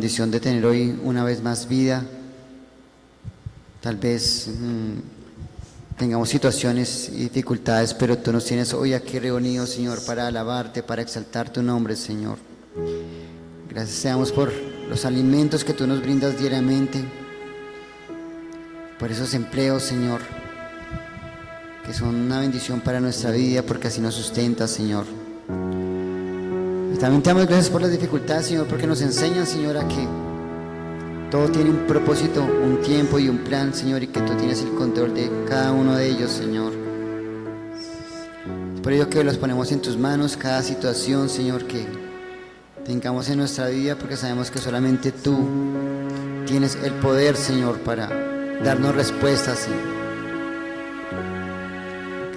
bendición de tener hoy una vez más vida. Tal vez tengamos situaciones y dificultades, pero tú nos tienes hoy aquí reunidos, Señor, para alabarte, para exaltar tu nombre, Señor. Gracias seamos por los alimentos que tú nos brindas diariamente, por esos empleos, Señor, que son una bendición para nuestra vida, porque así nos sustentas, Señor. Y también te damos gracias por las dificultades, Señor, porque nos enseñan, Señor, a que todo tiene un propósito, un tiempo y un plan, Señor, y que tú tienes el control de cada uno de ellos, Señor. Por ello que los ponemos en tus manos, cada situación, Señor, que tengamos en nuestra vida, porque sabemos que solamente tú tienes el poder, Señor, para darnos respuestas, Señor.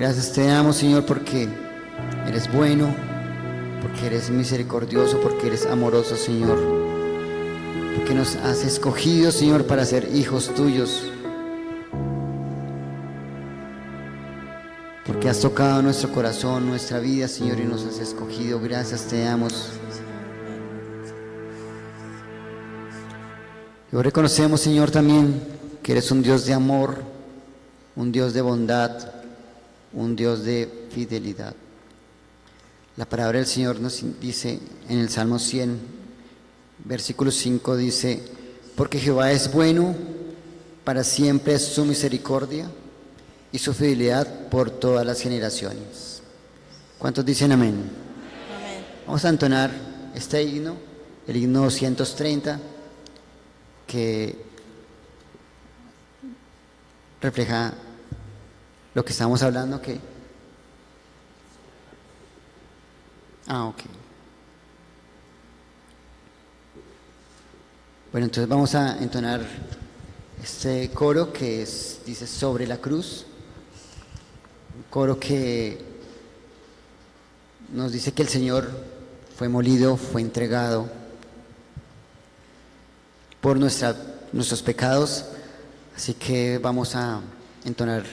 Gracias te damos, Señor, porque eres bueno, porque eres misericordioso, porque eres amoroso, Señor, porque nos has escogido, Señor, para ser hijos tuyos, porque has tocado nuestro corazón, nuestra vida, Señor, y nos has escogido. Gracias te damos. Y hoy reconocemos, Señor, también que eres un Dios de amor, un Dios de bondad, un Dios de fidelidad. La palabra del Señor nos dice en el Salmo 100, versículo 5, dice: porque Jehová es bueno, para siempre es su misericordia y su fidelidad por todas las generaciones. ¿Cuántos dicen amén? Amén. Vamos a entonar este himno, el himno 230, que refleja lo que estamos hablando, ok. Bueno, entonces vamos a entonar este coro que dice sobre la cruz, un coro que nos dice que el Señor fue molido, fue entregado por nuestros pecados, así que vamos a entonar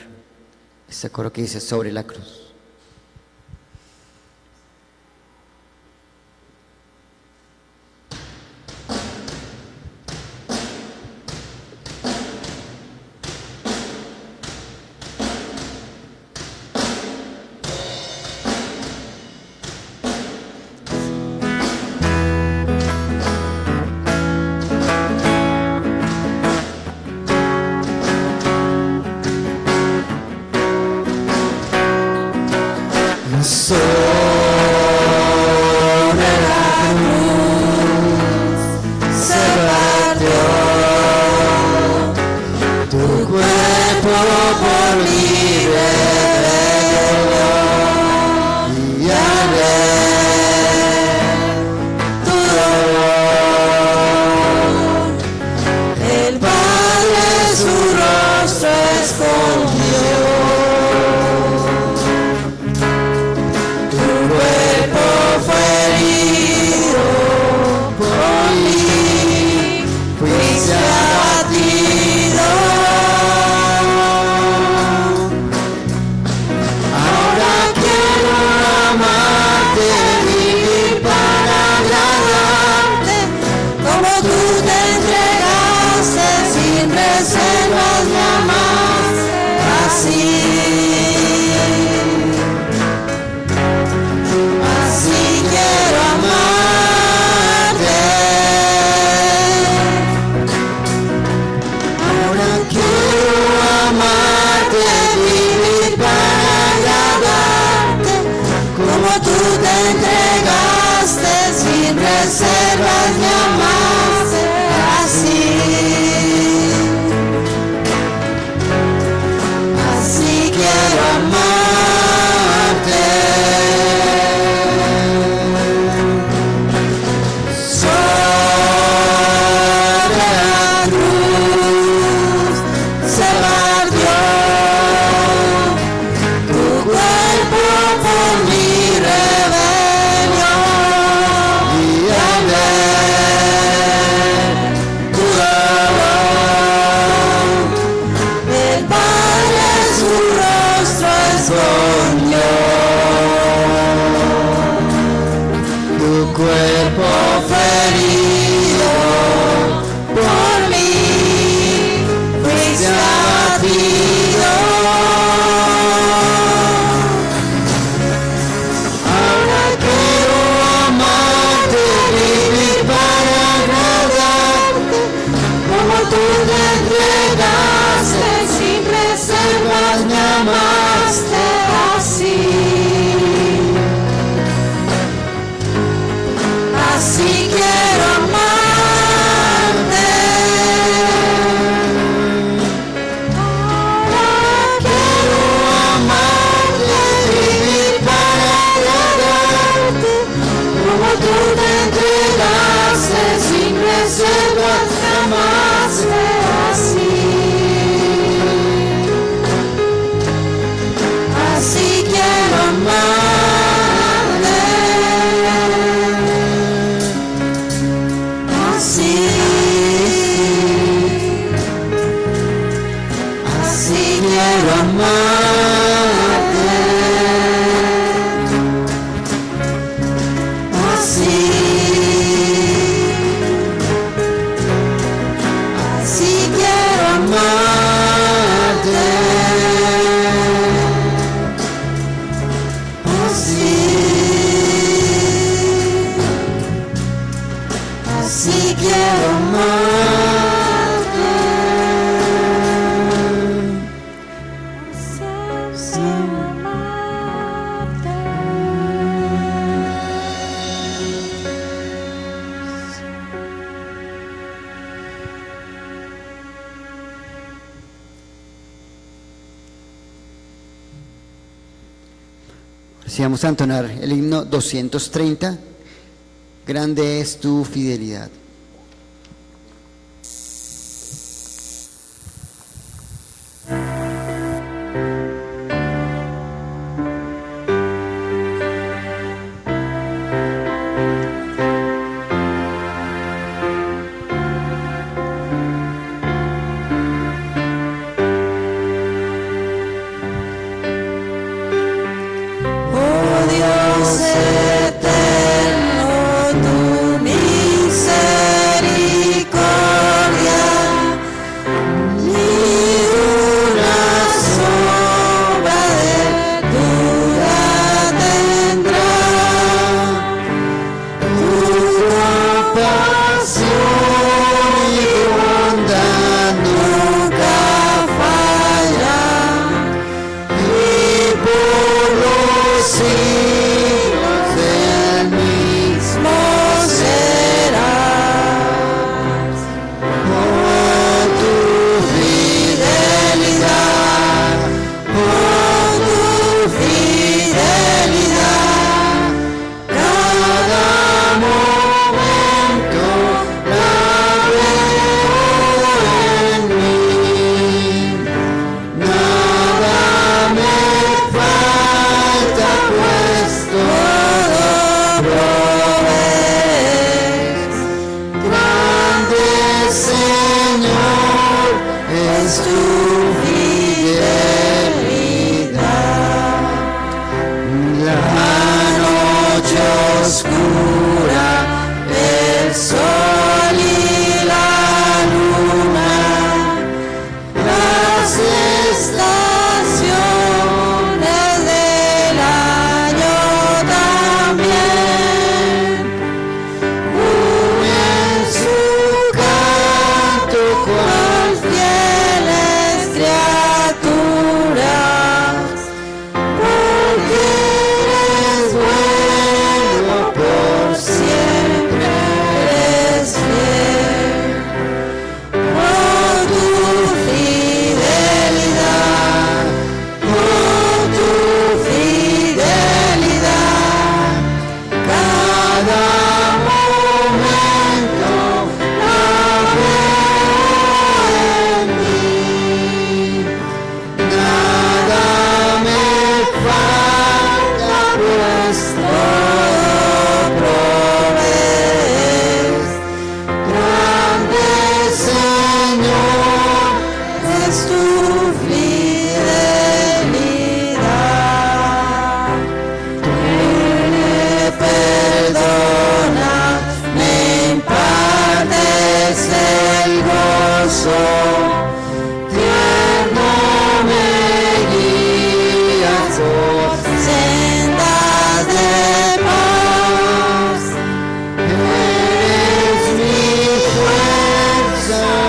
este coro que dice sobre la cruz. Así quiero Si vamos a entonar el himno 230, grande es tu fidelidad.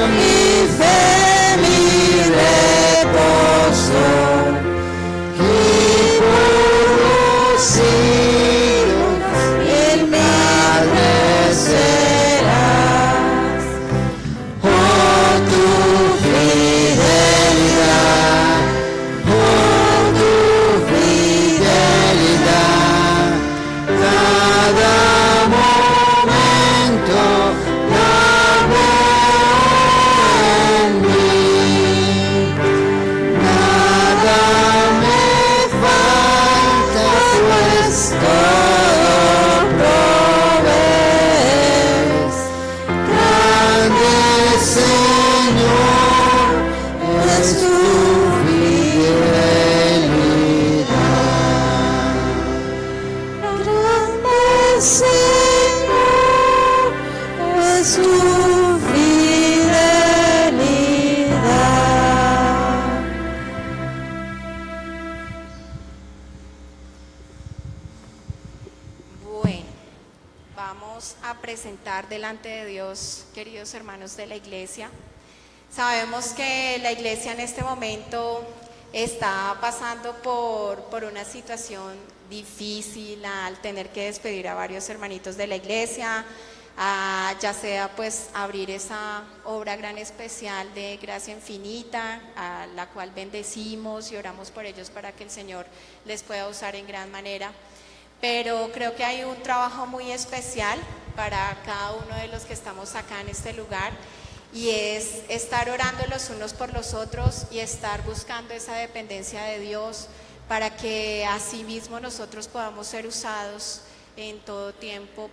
Mi fe, mi reposo. presentar delante de Dios, queridos hermanos de la iglesia. Sabemos que la iglesia en este momento está pasando por una situación difícil al tener que despedir a varios hermanitos de la iglesia, ya sea pues abrir esa obra gran especial de gracia infinita, a la cual bendecimos y oramos por ellos para que el Señor les pueda usar en gran manera. Pero creo que hay un trabajo muy especial para cada uno de los que estamos acá en este lugar, y es estar orando los unos por los otros y estar buscando esa dependencia de Dios para que así mismo nosotros podamos ser usados en todo tiempo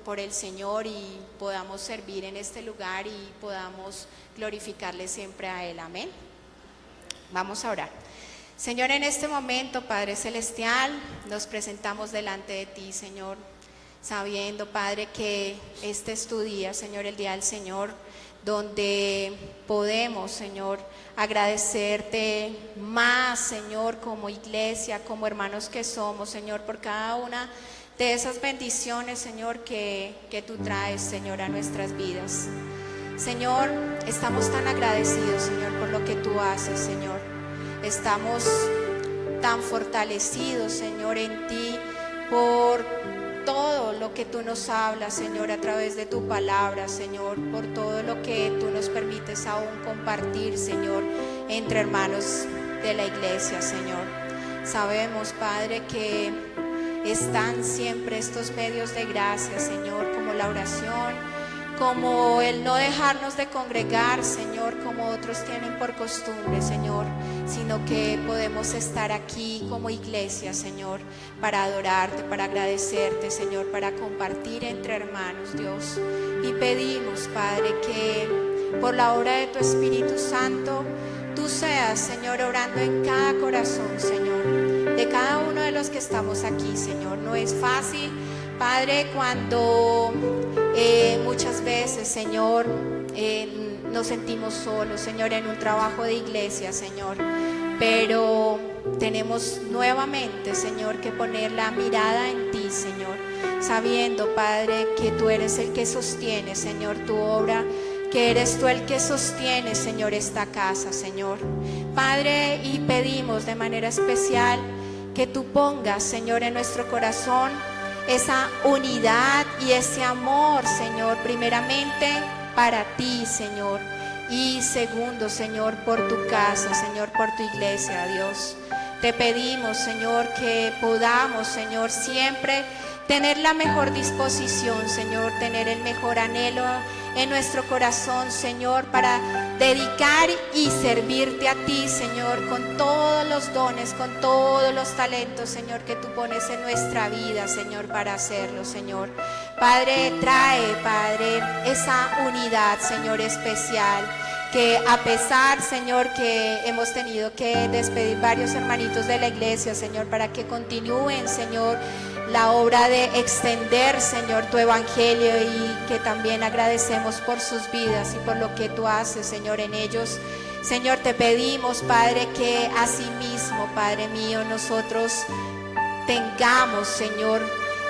por el Señor y podamos servir en este lugar y podamos glorificarle siempre a Él. Amén. Vamos a orar. Señor, en este momento, Padre Celestial, nos presentamos delante de ti, Señor, sabiendo, Padre, que este es tu día, Señor, el día del Señor, donde podemos, Señor, agradecerte más, Señor, como iglesia, como hermanos que somos, Señor, por cada una de esas bendiciones, Señor, que tú traes, Señor, a nuestras vidas. Señor, estamos tan agradecidos, Señor, por lo que tú haces, Señor. Estamos tan fortalecidos, Señor, en ti, por todo lo que tú nos hablas, Señor, a través de tu palabra, Señor, por todo lo que tú nos permites aún compartir, Señor, entre hermanos de la iglesia, Señor. Sabemos, Padre, que están siempre estos medios de gracia, Señor, como la oración, como el no dejarnos de congregar, Señor, como otros tienen por costumbre, Señor, sino que podemos estar aquí como iglesia, Señor, para adorarte, para agradecerte, Señor, para compartir entre hermanos, Dios. Y pedimos, Padre, que por la obra de tu Espíritu Santo, tú seas, Señor, obrando en cada corazón, Señor, de cada uno de los que estamos aquí, Señor. No es fácil, Padre, cuando muchas veces, Señor, nos sentimos solos, Señor, en un trabajo de iglesia, Señor, pero tenemos nuevamente, Señor, que poner la mirada en ti, Señor, sabiendo, Padre, que tú eres el que sostiene, Señor, tu obra, que eres tú el que sostiene, Señor, esta casa, Señor. Padre, y pedimos de manera especial que tú pongas, Señor, en nuestro corazón esa unidad y ese amor, Señor, primeramente para ti, Señor, y segundo, Señor, por tu casa, Señor, por tu iglesia, Dios. Te pedimos, Señor, que podamos, Señor, siempre tener la mejor disposición, Señor, tener el mejor anhelo en nuestro corazón, Señor, para dedicar y servirte a ti, Señor, con todos los dones, con todos los talentos, Señor, que tú pones en nuestra vida, Señor, para hacerlo, Señor. Padre, trae, Padre, esa unidad, Señor, especial, que a pesar, Señor, que hemos tenido que despedir varios hermanitos de la iglesia, Señor, para que continúen, Señor, la obra de extender, Señor, tu evangelio, y que también agradecemos por sus vidas y por lo que tú haces, Señor, en ellos. Señor, te pedimos, Padre, que asimismo, Padre mío, nosotros tengamos, Señor,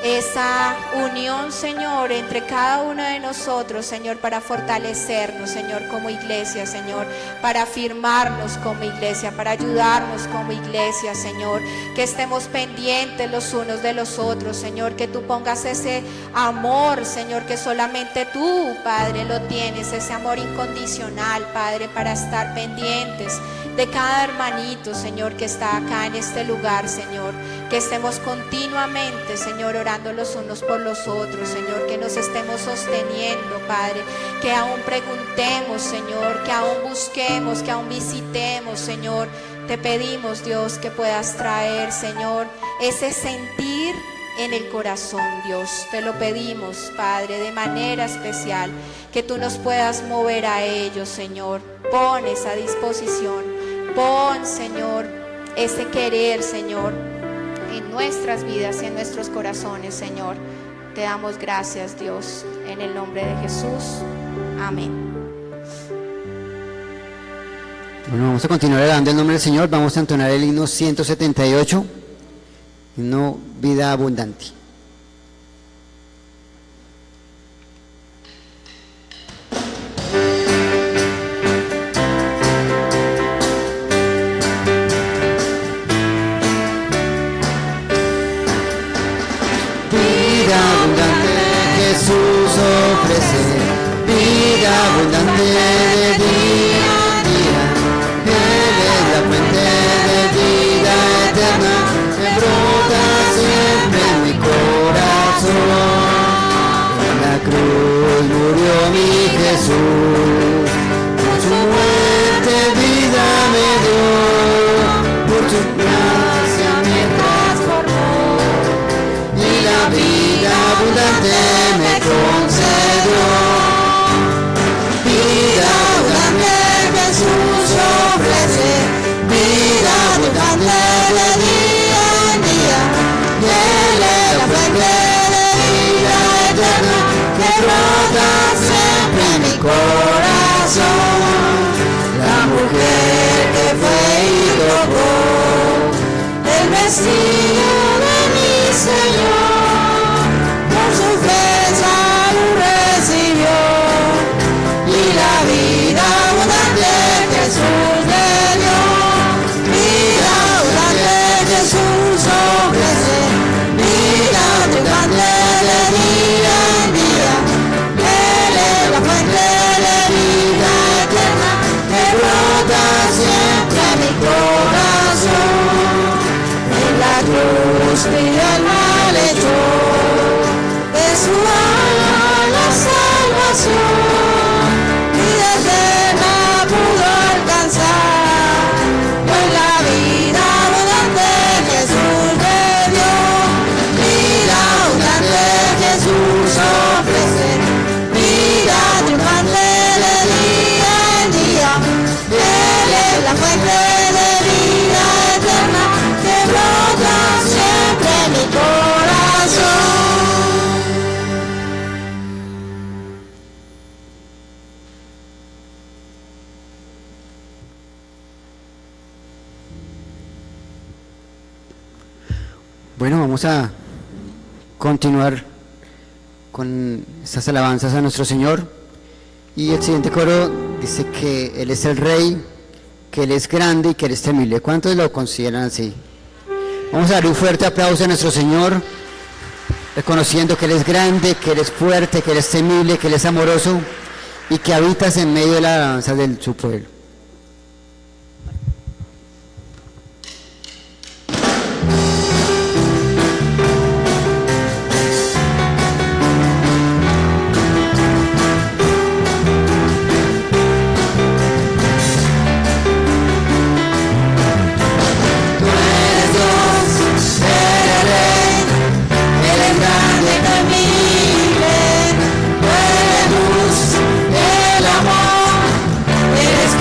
esa unión, Señor, entre cada uno de nosotros, Señor, para fortalecernos, Señor, como iglesia, Señor, para afirmarnos como iglesia, para ayudarnos como iglesia, Señor, que estemos pendientes los unos de los otros, Señor, que tú pongas ese amor, Señor, que solamente tú, Padre, lo tienes, ese amor incondicional, Padre, para estar pendientes de cada hermanito, Señor, que está acá en este lugar, Señor, que estemos continuamente, Señor, orando los unos por los otros, Señor, que nos estemos sosteniendo, Padre, que aún preguntemos, Señor, que aún busquemos, que aún visitemos, Señor. Te pedimos, Dios, que puedas traer, Señor, ese sentir en el corazón, Dios. Te lo pedimos, Padre, de manera especial, que tú nos puedas mover a ellos, Señor. Pon esa disposición, pon, Señor, ese querer, Señor, en nuestras vidas y en nuestros corazones, Señor. Te damos gracias, Dios, en el nombre de Jesús. Amén. Bueno, vamos a continuar orando en el nombre del Señor. Vamos a entonar el himno 178, himno Vida Abundante. fuente de día en día. Él es la fuente de vida eterna que brota siempre en mi corazón. En la cruz murió mi Jesús, por su muerte vida me dio, por su gracia me transformó y la vida abundante me concedió. Vida abundante Jesús ofrece, vida abundante de día en día. Y Él es la fuente de vida eterna que brota siempre en mi corazón. La mujer que fue y tocó el vestido de mi Señor, por su fe salud recibió y la vida abundante Jesús le dio. Vida abundante Jesús ofrece, vida abundante de día en día. Él es la fuente de vida eterna que brota siempre en mi corazón. En la cruz mi alma le echó, de su alma la salvación, y desde la pudo alcanzar, pues la vida abundante Jesús le dio. Vida abundante Jesús ofrece, vida triunfante de día en día. Él es la fuente de vida eterna que brota siempre en mi corazón. Bueno, vamos a continuar con estas alabanzas a nuestro Señor. Y el siguiente coro dice que Él es el Rey, que Él es grande y que Él es temible. ¿Cuántos lo consideran así? Vamos a dar un fuerte aplauso a nuestro Señor, reconociendo que Él es grande, que Él es fuerte, que Él es temible, que Él es amoroso y que habitas en medio de la alabanza de su pueblo. Eres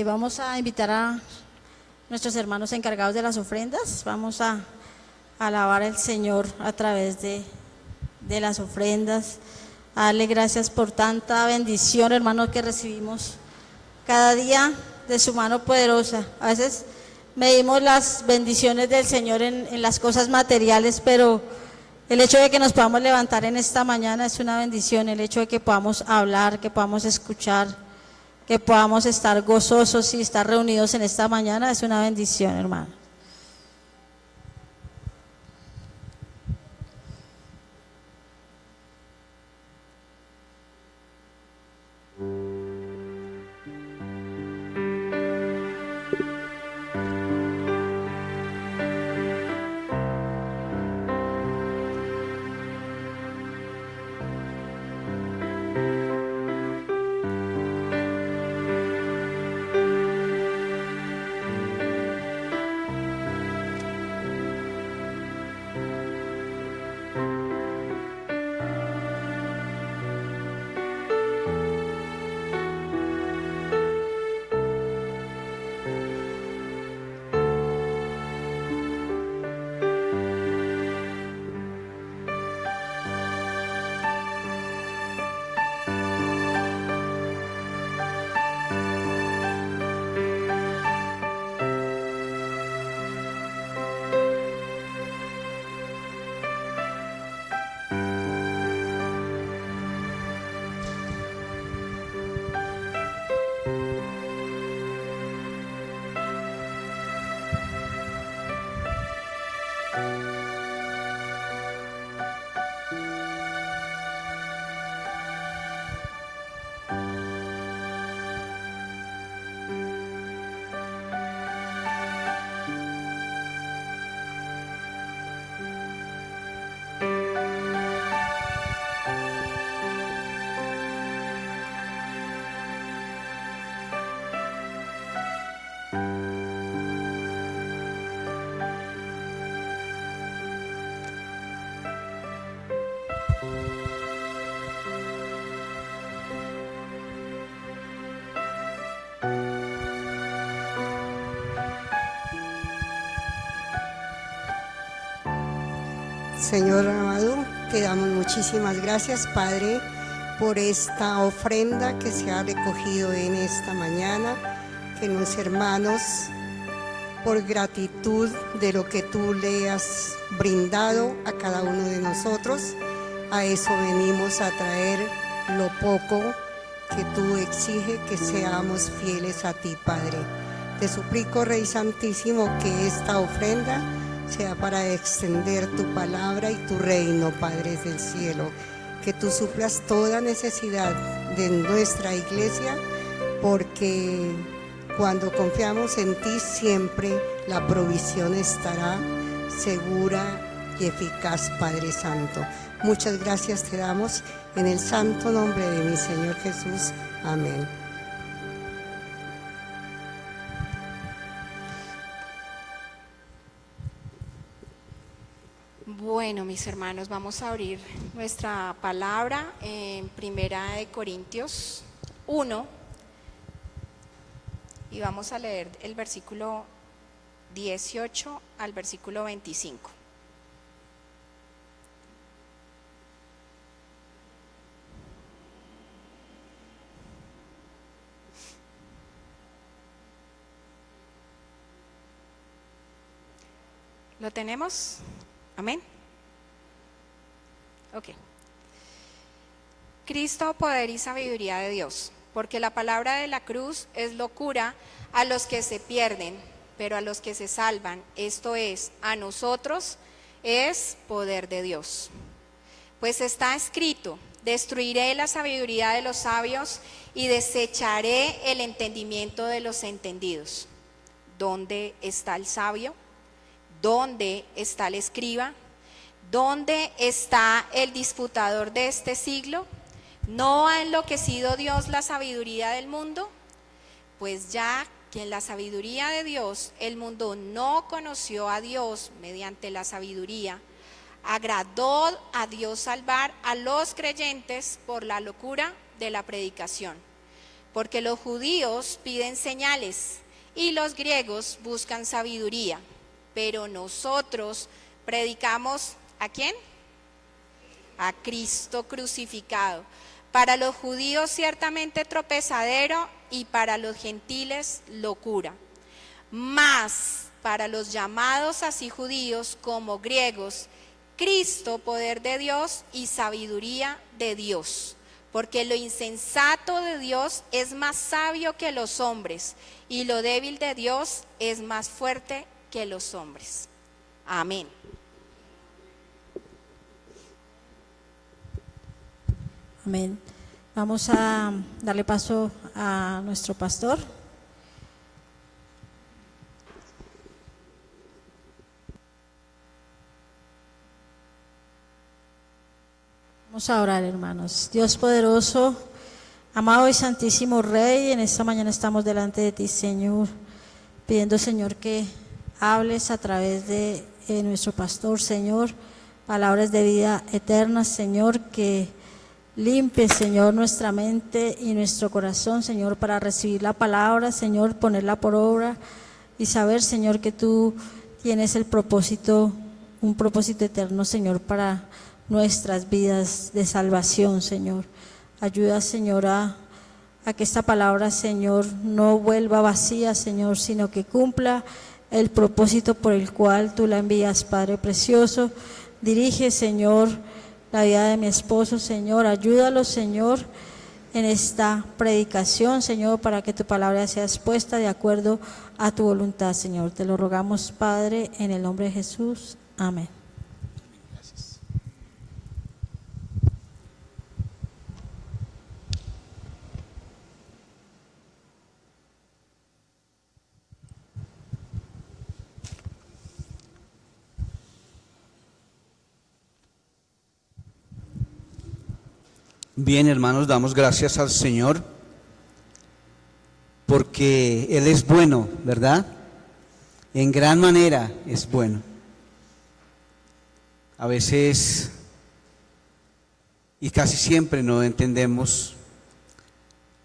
Vamos a invitar a nuestros hermanos encargados de las ofrendas. Vamos a alabar al Señor a través de las ofrendas, a darle gracias por tanta bendición, hermano, que recibimos cada día de su mano poderosa. A veces medimos las bendiciones del Señor en las cosas materiales, pero el hecho de que nos podamos levantar en esta mañana es una bendición. El hecho de que podamos hablar, que podamos escuchar, que podamos estar gozosos y estar reunidos en esta mañana es una bendición, hermano. Señor amado, te damos muchísimas gracias, Padre, por esta ofrenda que se ha recogido en esta mañana, que los hermanos, por gratitud de lo que tú le has brindado a cada uno de nosotros, a eso venimos a traer lo poco que tú exiges que seamos fieles a ti, Padre. Te suplico, Rey Santísimo, que esta ofrenda sea para extender tu palabra y tu reino, Padre del cielo, que tú suplas toda necesidad de nuestra iglesia, porque cuando confiamos en ti siempre la provisión estará segura y eficaz, Padre Santo. Muchas gracias te damos en el santo nombre de mi Señor Jesús. Amén. Bueno, mis hermanos, vamos a abrir nuestra palabra en Primera de Corintios 1 y vamos a leer el versículo 18 al versículo 25. ¿Lo tenemos? Amén. Ok. Cristo, poder y sabiduría de Dios, porque la palabra de la cruz es locura a los que se pierden, pero a los que se salvan, esto es, a nosotros, es poder de Dios. Pues está escrito: destruiré la sabiduría de los sabios y desecharé el entendimiento de los entendidos. ¿Dónde está el sabio? ¿Dónde está el escriba? ¿Dónde está el disputador de este siglo? ¿No ha enloquecido Dios la sabiduría del mundo? Pues ya que en la sabiduría de Dios el mundo no conoció a Dios mediante la sabiduría, agradó a Dios salvar a los creyentes por la locura de la predicación. porque los judíos piden señales y los griegos buscan sabiduría, pero nosotros predicamos ¿a quién? A Cristo crucificado. Para los judíos ciertamente tropezadero y para los gentiles locura. Mas para los llamados así judíos como griegos, Cristo poder de Dios y sabiduría de Dios. Porque lo insensato de Dios es más sabio que los hombres, y lo débil de Dios es más fuerte que los hombres. Amén. Amén. Vamos a darle paso a nuestro pastor. Vamos a orar, hermanos. Dios poderoso, amado y santísimo Rey, en esta mañana estamos delante de ti, Señor, pidiendo, Señor, que hables a través de nuestro pastor, Señor, palabras de vida eterna, Señor, que limpie, Señor, nuestra mente y nuestro corazón, Señor, para recibir la palabra, Señor, ponerla por obra y saber, Señor, que tú tienes un propósito eterno, Señor, para nuestras vidas de salvación, Señor. Ayuda, Señor, a que esta palabra, Señor, no vuelva vacía, Señor, sino que cumpla el propósito por el cual tú la envías, Padre precioso. Dirige, Señor, la vida de mi esposo, Señor. Ayúdalo, Señor, en esta predicación, Señor, para que tu palabra sea expuesta de acuerdo a tu voluntad, Señor. Te lo rogamos, Padre, en el nombre de Jesús. Amén. Bien, hermanos, damos gracias al Señor porque Él es bueno, ¿verdad? En gran manera es bueno. A veces y casi siempre no entendemos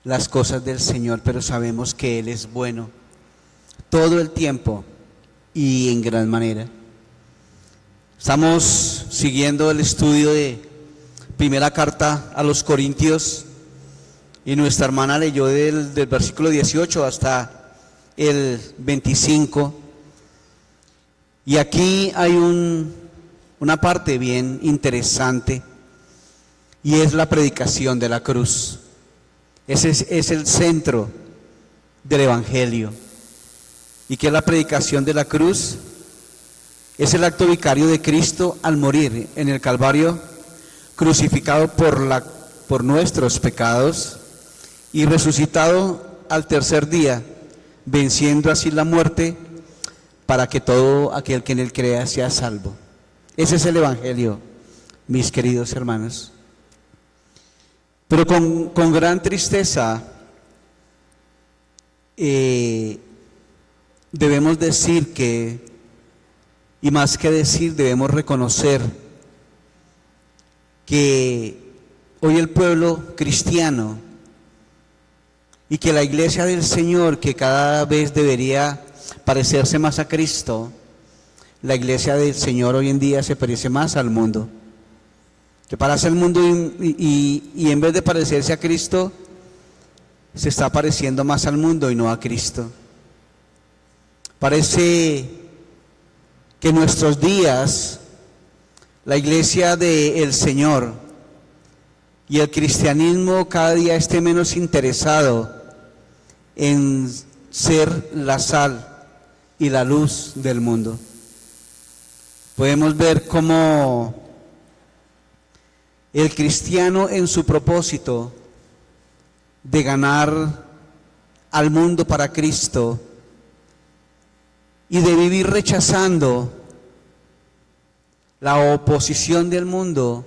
las cosas del Señor, pero sabemos que Él es bueno todo el tiempo y en gran manera. Estamos siguiendo el estudio de Primera carta a los Corintios y nuestra hermana leyó del versículo 18 hasta el 25 y aquí hay una parte bien interesante y es la predicación de la cruz. Ese es el centro del Evangelio. ¿Y qué es la predicación de la cruz? Es el acto vicario de Cristo al morir en el Calvario, crucificado por nuestros pecados y resucitado al tercer día, venciendo así la muerte para que todo aquel que en él crea sea salvo. Ese es el Evangelio, mis queridos hermanos. Pero con gran tristeza debemos decir que, y más que decir, debemos reconocer que hoy el pueblo cristiano y que la iglesia del Señor, que cada vez debería parecerse más a Cristo, la iglesia del Señor hoy en día se parece más al mundo. Se parece al mundo y en vez de parecerse a Cristo, se está pareciendo más al mundo y no a Cristo. Parece que en nuestros días la iglesia del Señor y el cristianismo cada día esté menos interesado en ser la sal y la luz del mundo. Podemos ver cómo el cristiano en su propósito de ganar al mundo para Cristo y de vivir rechazando la oposición del mundo,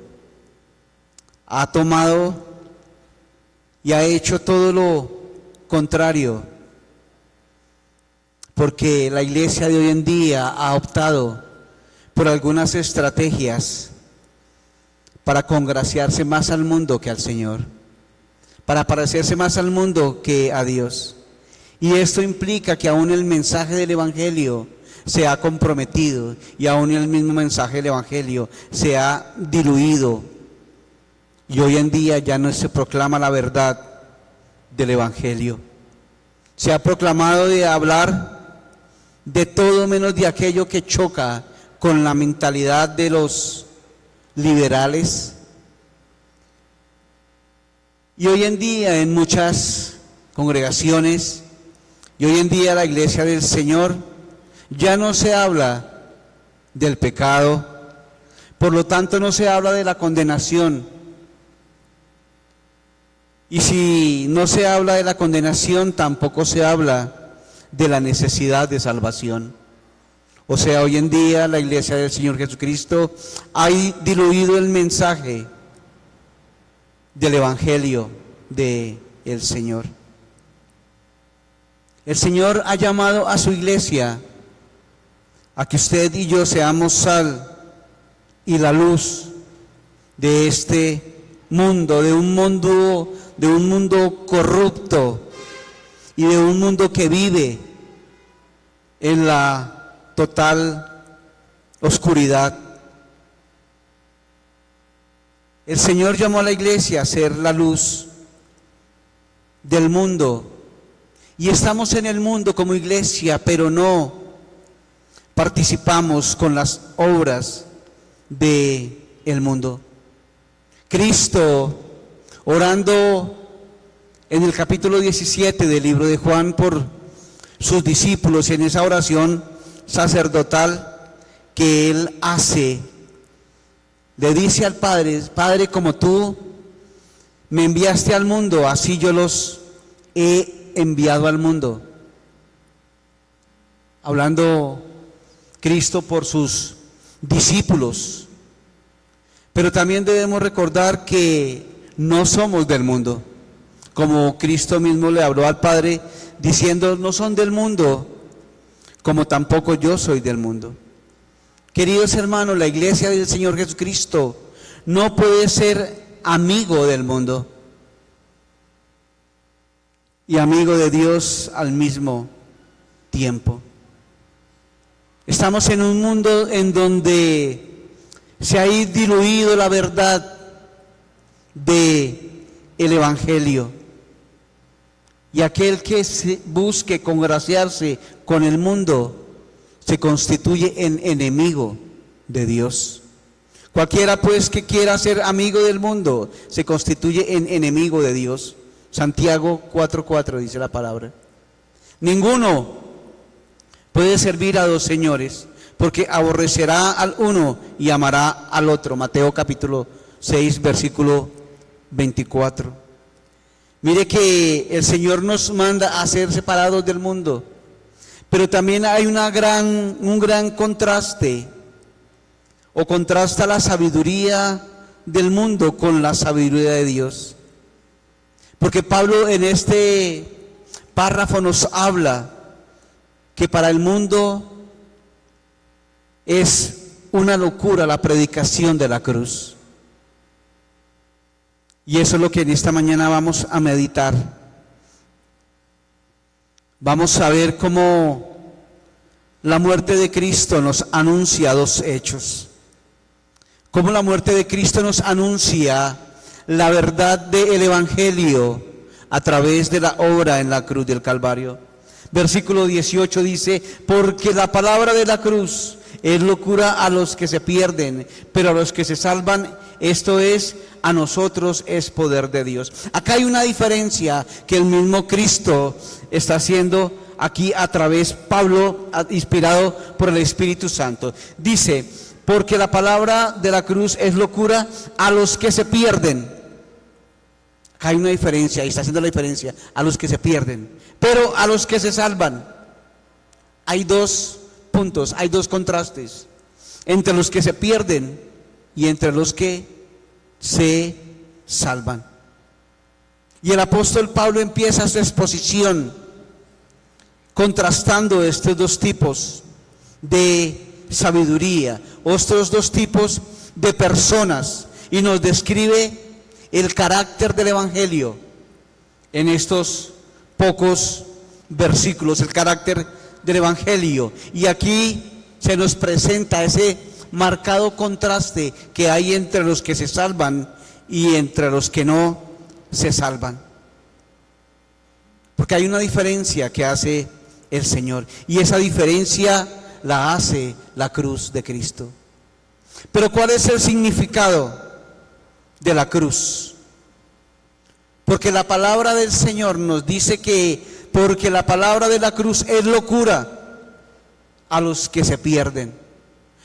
ha tomado y ha hecho todo lo contrario, porque la iglesia de hoy en día ha optado por algunas estrategias para congraciarse más al mundo que al Señor, para parecerse más al mundo que a Dios. Y esto implica que aún el mensaje del Evangelio se ha comprometido y aún el mismo mensaje del Evangelio se ha diluido. Y hoy en día ya no se proclama la verdad del Evangelio. Se ha proclamado de hablar de todo menos de aquello que choca con la mentalidad de los liberales. Y hoy en día en muchas congregaciones y hoy en día la iglesia del Señor ya no se habla del pecado, por lo tanto no se habla de la condenación. Y si no se habla de la condenación, tampoco se habla de la necesidad de salvación. O sea, hoy en día la iglesia del Señor Jesucristo ha diluido el mensaje del Evangelio del Señor. El Señor ha llamado a su iglesia a que usted y yo seamos sal y la luz de este mundo, de un mundo corrupto y de un mundo que vive en la total oscuridad. El Señor llamó a la iglesia a ser la luz del mundo, y estamos en el mundo como iglesia, pero no participamos con las obras del mundo. Cristo, orando en el capítulo 17 del libro de Juan por sus discípulos, en esa oración sacerdotal que Él hace, le dice al Padre: Padre, como tú me enviaste al mundo, así yo los he enviado al mundo. Hablando Cristo por sus discípulos. Pero también debemos recordar que no somos del mundo, como Cristo mismo le habló al Padre diciendo: no son del mundo, como tampoco yo soy del mundo. Queridos hermanos, la iglesia del Señor Jesucristo no puede ser amigo del mundo y amigo de Dios al mismo tiempo. Estamos en un mundo en donde se ha diluido la verdad del Evangelio, y aquel que busque congraciarse con el mundo se constituye en enemigo de Dios. Cualquiera pues que quiera ser amigo del mundo se constituye en enemigo de Dios. Santiago 4:4 dice la palabra. Ninguno puede servir a dos señores, porque aborrecerá al uno y amará al otro. Mateo capítulo 6 versículo 24. Mire que el Señor nos manda a ser separados del mundo, pero también hay un gran contraste, o contrasta la sabiduría del mundo con la sabiduría de Dios. Porque Pablo en este párrafo nos habla que para el mundo es una locura la predicación de la cruz. Y eso es lo que en esta mañana vamos a meditar. Vamos a ver cómo la muerte de Cristo nos anuncia dos hechos. Cómo la muerte de Cristo nos anuncia la verdad del Evangelio a través de la obra en la cruz del Calvario. Versículo 18 dice: porque la palabra de la cruz es locura a los que se pierden, pero a los que se salvan, esto es, a nosotros es poder de Dios. Acá hay una diferencia que el mismo Cristo está haciendo aquí a través, Pablo, inspirado por el Espíritu Santo. Dice: porque la palabra de la cruz es locura a los que se pierden. Acá hay una diferencia, y está haciendo la diferencia, a los que se pierden. Pero a los que se salvan, hay dos puntos, hay dos contrastes, entre los que se pierden y entre los que se salvan. Y el apóstol Pablo empieza su exposición contrastando estos dos tipos de sabiduría, estos dos tipos de personas, y nos describe el carácter del Evangelio en estos pocos versículos el carácter del Evangelio. Y aquí se nos presenta ese marcado contraste que hay entre los que se salvan y entre los que no se salvan. Porque hay una diferencia que hace el Señor, y esa diferencia la hace la cruz de Cristo. Pero ¿cuál es el significado de la cruz? Porque la palabra del Señor nos dice que porque la palabra de la cruz es locura a los que se pierden.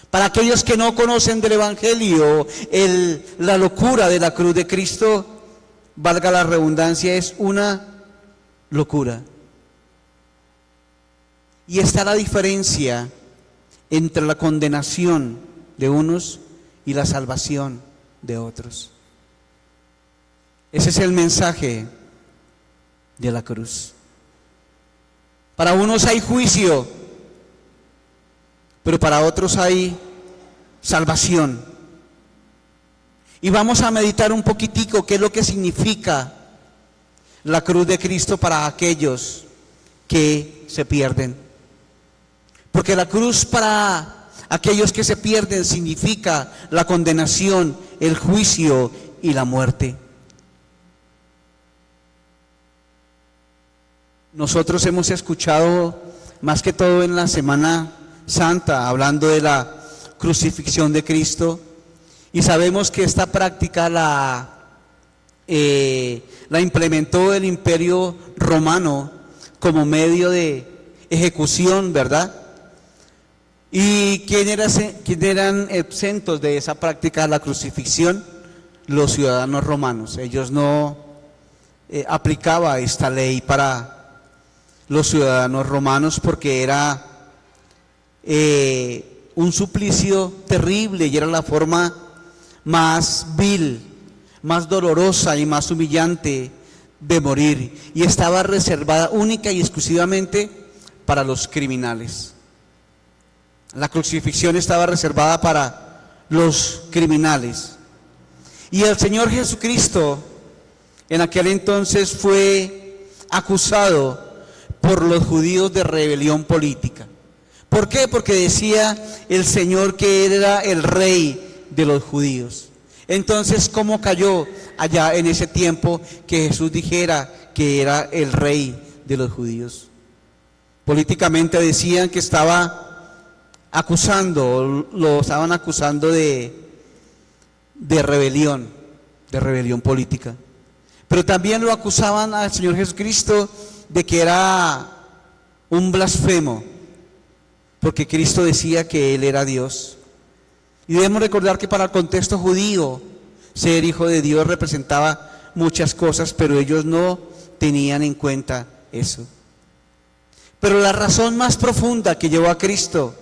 Para aquellos que no conocen del Evangelio, la locura de la cruz de Cristo, valga la redundancia, es una locura. Y está la diferencia entre la condenación de unos y la salvación de otros. Ese es el mensaje de la cruz. Para unos hay juicio, pero para otros hay salvación. Y vamos a meditar un poquitico qué es lo que significa la cruz de Cristo para aquellos que se pierden. Porque la cruz para aquellos que se pierden significa la condenación, el juicio y la muerte. Nosotros hemos escuchado, más que todo en la Semana Santa, hablando de la crucifixión de Cristo, y sabemos que esta práctica la implementó el Imperio Romano como medio de ejecución, ¿verdad? ¿Y quién eran exentos de esa práctica de la crucifixión? Los ciudadanos romanos. Ellos no aplicaban esta ley para los ciudadanos romanos porque era un suplicio terrible y era la forma más vil, más dolorosa y más humillante de morir, y estaba reservada única y exclusivamente para los criminales. La crucifixión estaba reservada para los criminales. Y el Señor Jesucristo en aquel entonces fue acusado por los judíos de rebelión política. ¿Por qué? Porque decía el Señor que Él era el rey de los judíos. Entonces, ¿cómo cayó allá en ese tiempo que Jesús dijera que era el rey de los judíos? Políticamente decían que estaba acusando, lo estaban acusando de rebelión política. Pero también lo acusaban al Señor Jesucristo de que era un blasfemo, porque Cristo decía que Él era Dios. Y debemos recordar que para el contexto judío, ser hijo de Dios representaba muchas cosas, pero ellos no tenían en cuenta eso. Pero la razón más profunda que llevó a Cristo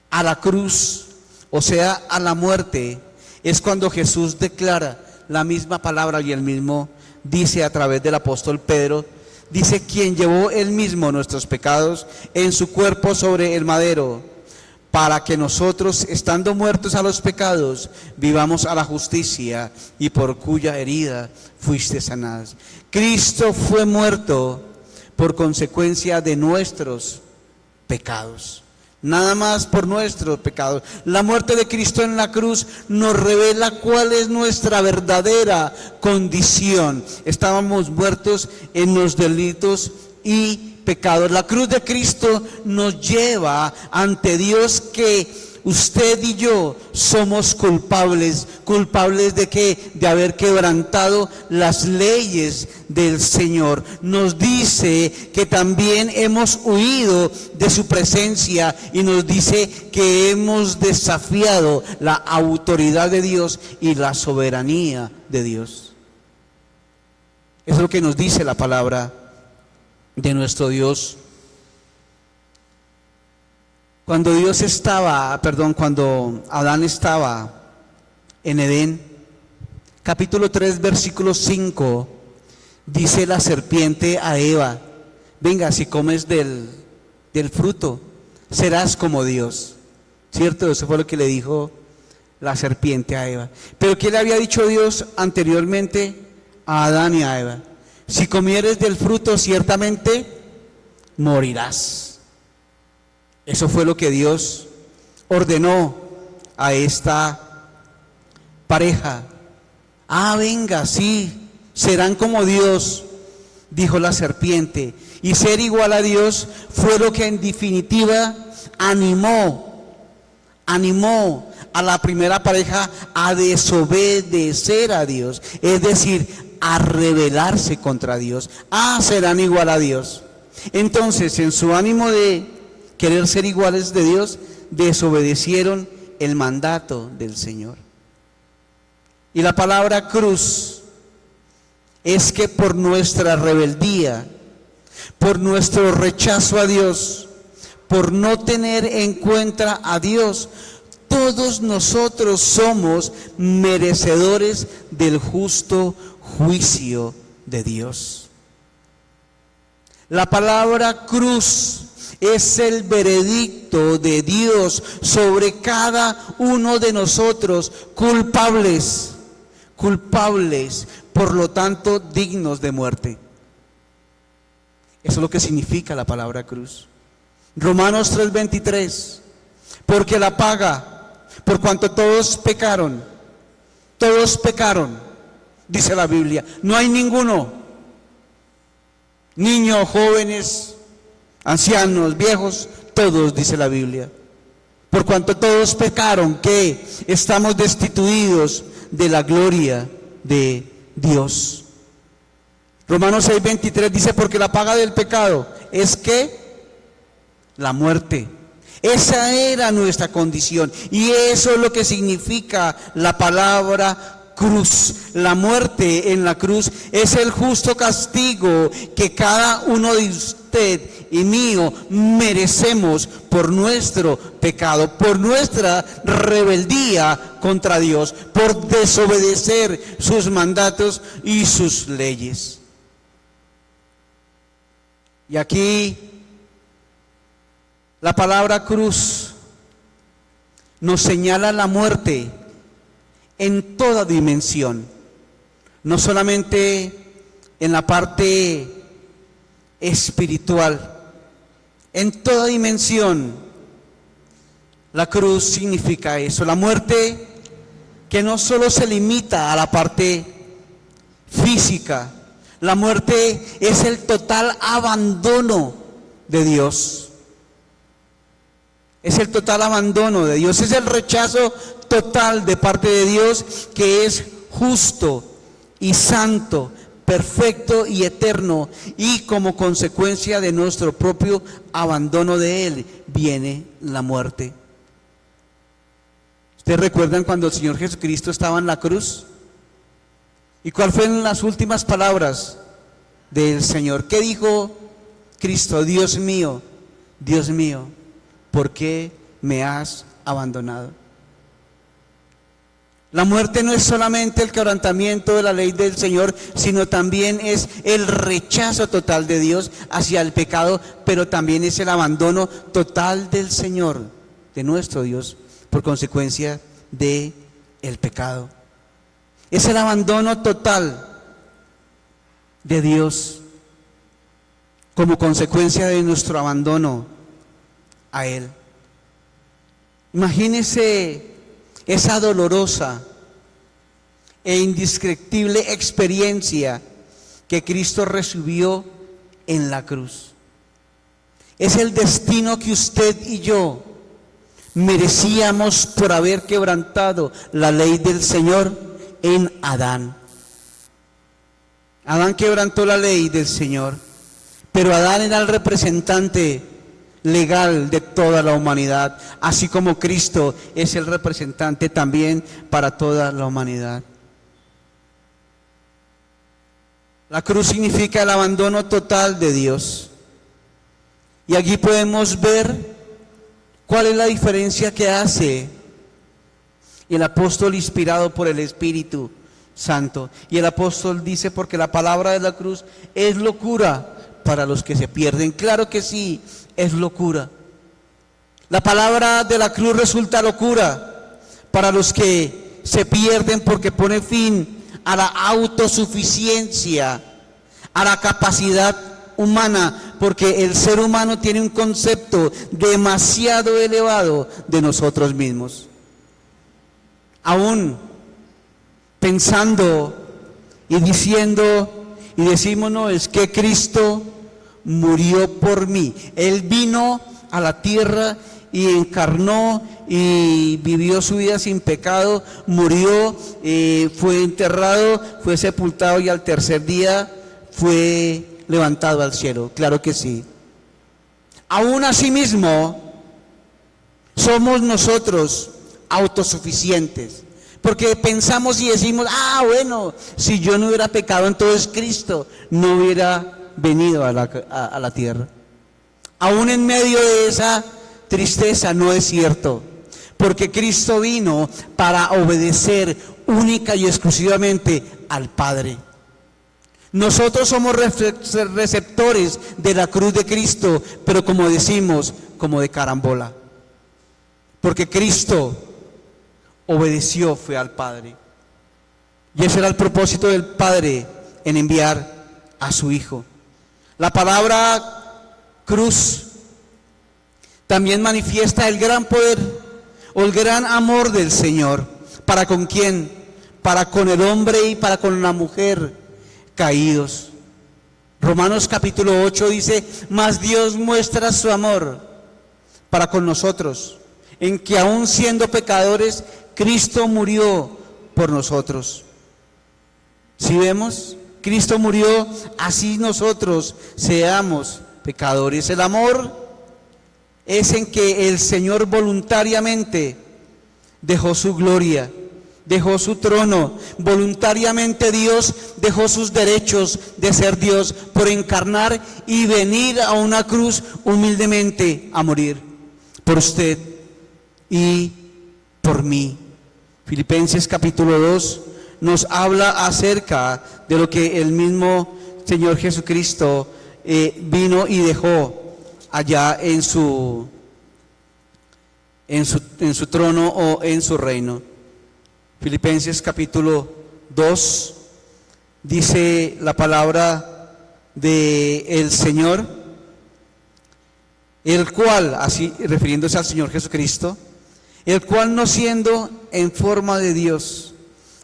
a la cruz, o sea, a la muerte, es cuando Jesús declara la misma palabra y él mismo dice a través del apóstol Pedro, dice: quien llevó él mismo nuestros pecados en su cuerpo sobre el madero, para que nosotros, estando muertos a los pecados, vivamos a la justicia, y por cuya herida fuiste sanados. Cristo fue muerto por consecuencia de nuestros pecados. Nada más por nuestros pecados. La muerte de Cristo en la cruz nos revela cuál es nuestra verdadera condición. Estábamos muertos en los delitos y pecados. La cruz de Cristo nos lleva ante Dios que usted y yo somos culpables. ¿Culpables de qué? De haber quebrantado las leyes del Señor. Nos dice que también hemos huido de su presencia y nos dice que hemos desafiado la autoridad de Dios y la soberanía de Dios. Eso es lo que nos dice la palabra de nuestro Dios. Cuando Adán estaba en Edén, capítulo 3, versículo 5, dice la serpiente a Eva: venga, si comes del fruto, serás como Dios. ¿Cierto? Eso fue lo que le dijo la serpiente a Eva. Pero ¿qué le había dicho Dios anteriormente a Adán y a Eva? si comieres del fruto ciertamente morirás. Eso fue lo que Dios ordenó a esta pareja. Venga, sí, serán como Dios, dijo la serpiente. Y ser igual a Dios fue lo que en definitiva animó a la primera pareja a desobedecer a Dios, es decir, a rebelarse contra Dios. Serán igual a Dios. Entonces, en su ánimo de querer ser iguales de Dios, desobedecieron el mandato del Señor. Y la palabra cruz es que por nuestra rebeldía, por nuestro rechazo a Dios, por no tener en cuenta a Dios, todos nosotros somos merecedores del justo juicio de Dios. La palabra cruz es el veredicto de Dios sobre cada uno de nosotros, culpables, por lo tanto dignos de muerte. Eso es lo que significa la palabra cruz. Romanos 3:23, porque la paga, por cuanto todos pecaron, dice la Biblia, no hay ninguno, niños, jóvenes, ancianos, viejos, todos, dice la Biblia. Por cuanto todos pecaron, que estamos destituidos de la gloria de Dios. Romanos 6:23 dice, porque la paga del pecado es que la muerte. Esa era nuestra condición y eso es lo que significa la palabra cruz. La muerte en la cruz es el justo castigo que cada uno de usted y mío merecemos por nuestro pecado, por nuestra rebeldía contra Dios, por desobedecer sus mandatos y sus leyes. Y aquí la palabra cruz nos señala la muerte en toda dimensión, no solamente en la parte espiritual, en toda dimensión. La cruz significa eso, la muerte que no solo se limita a la parte física, la muerte es el total abandono de Dios. Es el total abandono de Dios, es el rechazo total de parte de Dios, que es justo y santo, perfecto y eterno, y como consecuencia de nuestro propio abandono de Él viene la muerte. ¿Ustedes recuerdan cuando el Señor Jesucristo estaba en la cruz? ¿Y cuáles fueron las últimas palabras del Señor? ¿Qué dijo Cristo? Dios mío, ¿por qué me has abandonado? La muerte no es solamente el quebrantamiento de la ley del Señor, sino también es el rechazo total de Dios hacia el pecado, pero también es el abandono total del Señor, de nuestro Dios, por consecuencia de el pecado. Es el abandono total de Dios como consecuencia de nuestro abandono a Él. Imagínese esa dolorosa e indescriptible experiencia que Cristo recibió en la cruz. Es el destino que usted y yo merecíamos por haber quebrantado la ley del Señor en Adán. Adán quebrantó la ley del Señor, pero Adán era el representante legal de toda la humanidad, así como Cristo es el representante también para toda la humanidad. La cruz significa el abandono total de Dios. Y aquí podemos ver cuál es la diferencia que hace el apóstol inspirado por el Espíritu Santo. Y el apóstol dice, porque la palabra de la cruz es locura para los que se pierden. Claro que sí, es locura. La palabra de la cruz resulta locura para los que se pierden, porque pone fin a la autosuficiencia, a la capacidad humana, porque el ser humano tiene un concepto demasiado elevado de nosotros mismos. Aún pensando y diciendo y decimos, no, es que Cristo murió por mí. Él vino a la tierra y encarnó y vivió su vida sin pecado, murió, fue enterrado, fue sepultado y al tercer día fue levantado al cielo. Claro que sí. Aún así mismo somos nosotros autosuficientes, porque pensamos y decimos, bueno, si yo no hubiera pecado, entonces Cristo no hubiera venido a la tierra. Aún en medio de esa tristeza, no es cierto, porque Cristo vino para obedecer única y exclusivamente al Padre. Nosotros somos receptores de la cruz de Cristo, pero como decimos, como de carambola, porque Cristo obedeció, fue al Padre. Y ese era el propósito del Padre en enviar a su Hijo. La palabra cruz también manifiesta el gran poder o el gran amor del Señor. ¿Para con quién? Para con el hombre y para con la mujer caídos. Romanos capítulo 8 dice, mas Dios muestra su amor para con nosotros, en que aún siendo pecadores, Cristo murió por nosotros. Si vemos, Cristo murió, así nosotros seamos pecadores. El amor es en que el Señor voluntariamente dejó su gloria, dejó su trono, voluntariamente Dios dejó sus derechos de ser Dios por encarnar y venir a una cruz humildemente a morir por usted y por mí. Filipenses capítulo 2 nos habla acerca de lo que el mismo Señor Jesucristo vino y dejó allá en su trono o en su reino. Filipenses capítulo 2 dice la palabra del Señor, el cual, así refiriéndose al Señor Jesucristo, el cual no siendo en forma de Dios,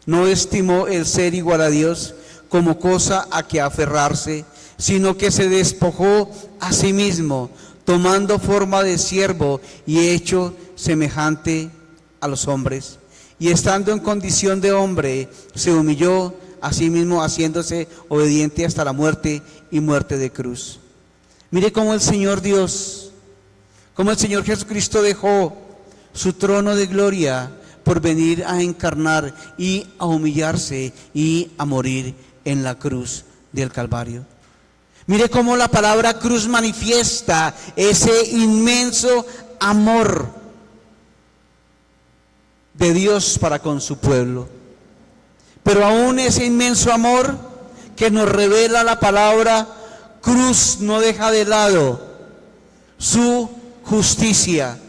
no estimó el ser igual a Dios como cosa a que aferrarse, sino que se despojó a sí mismo, tomando forma de siervo y hecho semejante a los hombres. Y estando en condición de hombre, se humilló a sí mismo, haciéndose obediente hasta la muerte y muerte de cruz. Mire cómo el Señor Dios, cómo el Señor Jesucristo dejó su trono de gloria por venir a encarnar y a humillarse y a morir en la cruz del Calvario. Mire cómo la palabra cruz manifiesta ese inmenso amor de Dios para con su pueblo. Pero aún ese inmenso amor que nos revela la palabra cruz no deja de lado su justicia.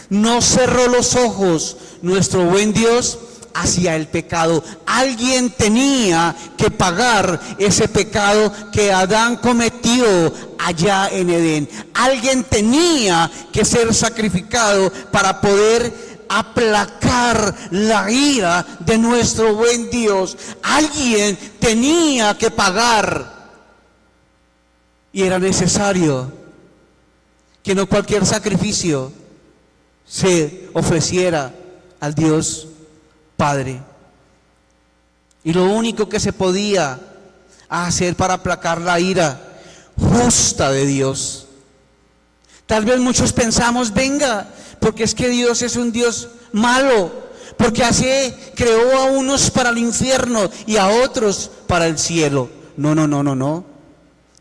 No cerró los ojos nuestro buen Dios hacia el pecado. Alguien tenía que pagar ese pecado que Adán cometió allá en Edén. Alguien tenía que ser sacrificado para poder aplacar la ira de nuestro buen Dios. Alguien tenía que pagar. Y era necesario que no cualquier sacrificio se ofreciera al Dios Padre. Y lo único que se podía hacer para aplacar la ira justa de Dios. Tal vez muchos pensamos, venga, porque es que Dios es un Dios malo, porque así creó a unos para el infierno y a otros para el cielo. No.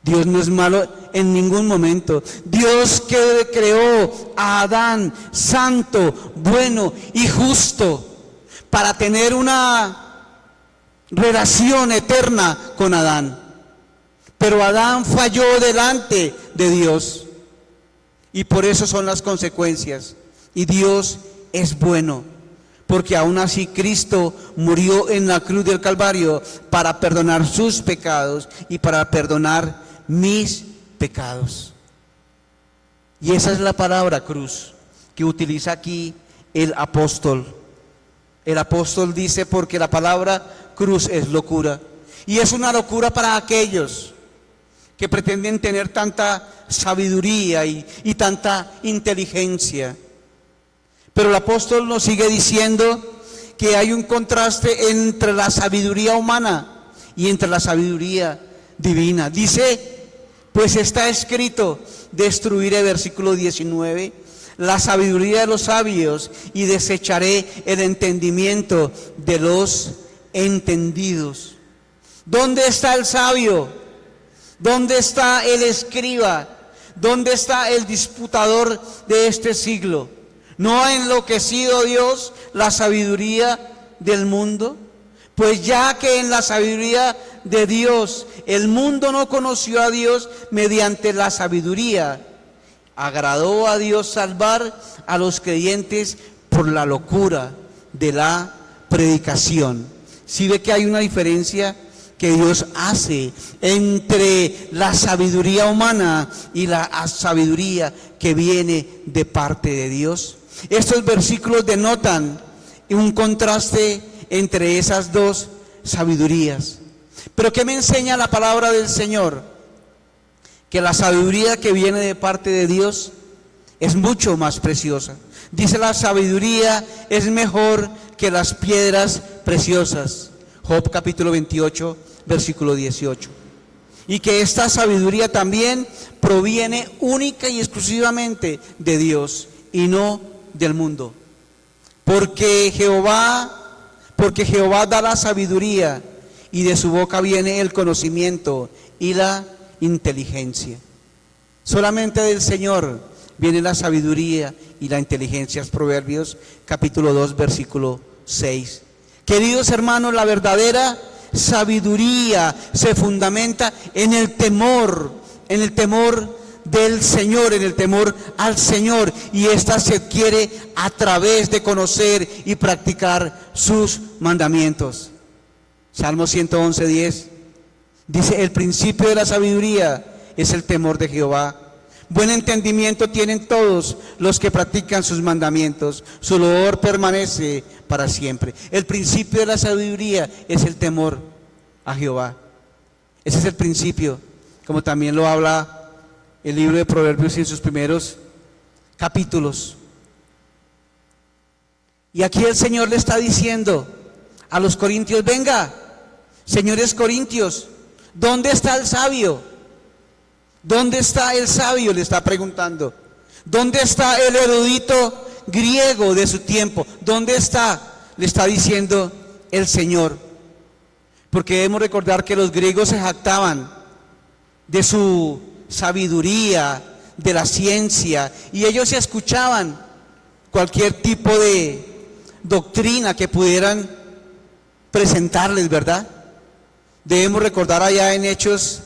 Dios no es malo en ningún momento. Dios que creó a Adán santo, bueno y justo para tener una relación eterna con Adán. Pero Adán falló delante de Dios y por eso son las consecuencias. Y Dios es bueno porque aún así Cristo murió en la cruz del Calvario para perdonar sus pecados y para perdonar mis pecados. Y esa es la palabra cruz que utiliza aquí el apóstol. El apóstol dice, porque la palabra cruz es locura. Y es una locura para aquellos que pretenden tener tanta sabiduría y tanta inteligencia. Pero el apóstol nos sigue diciendo que hay un contraste entre la sabiduría humana y entre la sabiduría divina. Dice, pues está escrito, destruiré, versículo 19, la sabiduría de los sabios y desecharé el entendimiento de los entendidos. ¿Dónde está el sabio? ¿Dónde está el escriba? ¿Dónde está el disputador de este siglo? ¿No ha enloquecido Dios la sabiduría del mundo? Pues ya que en la sabiduría de Dios el mundo no conoció a Dios mediante la sabiduría, agradó a Dios salvar a los creyentes por la locura de la predicación. ¿Sí ve que hay una diferencia que Dios hace entre la sabiduría humana y la sabiduría que viene de parte de Dios? Estos versículos denotan un contraste entre esas dos sabidurías. Pero ¿qué me enseña la palabra del Señor? Que la sabiduría que viene de parte de Dios es mucho más preciosa. Dice, la sabiduría es mejor que las piedras preciosas. Job capítulo 28, versículo 18. Y que esta sabiduría también proviene única y exclusivamente de Dios y no del mundo. Porque Jehová da la sabiduría y de su boca viene el conocimiento y la inteligencia. Solamente del Señor viene la sabiduría y la inteligencia. Proverbios capítulo 2, versículo 6. Queridos hermanos, la verdadera sabiduría se fundamenta en el temor del Señor, en el temor al Señor, y esta se adquiere a través de conocer y practicar sus mandamientos. Salmo 111, 10 dice, el principio de la sabiduría es el temor de Jehová. Buen entendimiento tienen todos los que practican sus mandamientos, su loor permanece para siempre. El principio de la sabiduría es el temor a Jehová. Ese es el principio, como también lo habla el libro de Proverbios en sus primeros capítulos. Y aquí el Señor le está diciendo a los corintios, venga, señores corintios, ¿dónde está el sabio? ¿Dónde está el sabio?, le está preguntando. ¿Dónde está el erudito griego de su tiempo? ¿Dónde está?, le está diciendo el Señor. Porque debemos recordar que los griegos se jactaban de su sabiduría, de la ciencia, y ellos se escuchaban cualquier tipo de doctrina que pudieran presentarles, ¿verdad? Debemos recordar allá en Hechos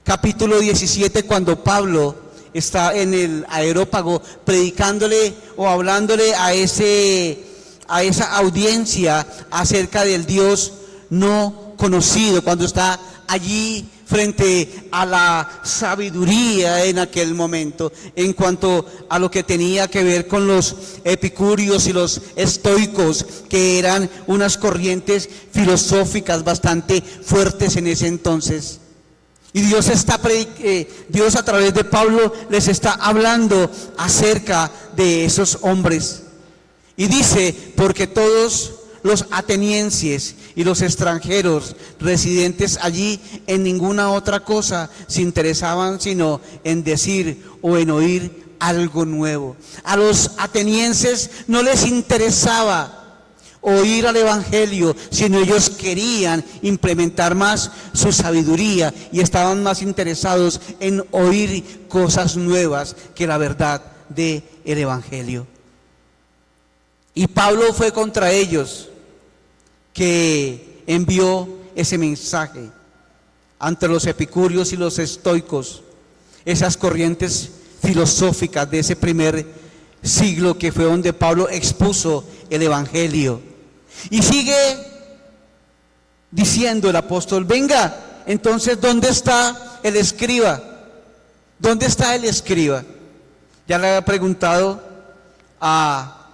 capítulo 17, cuando Pablo está en el Areópago predicándole o hablándole a esa audiencia acerca del Dios no conocido, cuando está allí frente a la sabiduría en aquel momento, en cuanto a lo que tenía que ver con los epicúreos y los estoicos, que eran unas corrientes filosóficas bastante fuertes en ese entonces. Y Dios a través de Pablo les está hablando acerca de esos hombres. Y dice, porque todos los atenienses y los extranjeros residentes allí en ninguna otra cosa se interesaban sino en decir o en oír algo nuevo. A los atenienses no les interesaba oír al evangelio, sino ellos querían implementar más su sabiduría y estaban más interesados en oír cosas nuevas que la verdad del evangelio. Y Pablo fue contra ellos que envió ese mensaje ante los epicúreos y los estoicos, esas corrientes filosóficas de ese primer siglo, que fue donde Pablo expuso el Evangelio. Y sigue diciendo el apóstol: venga, entonces, ¿dónde está el escriba? ¿Dónde está el escriba? Ya le había preguntado a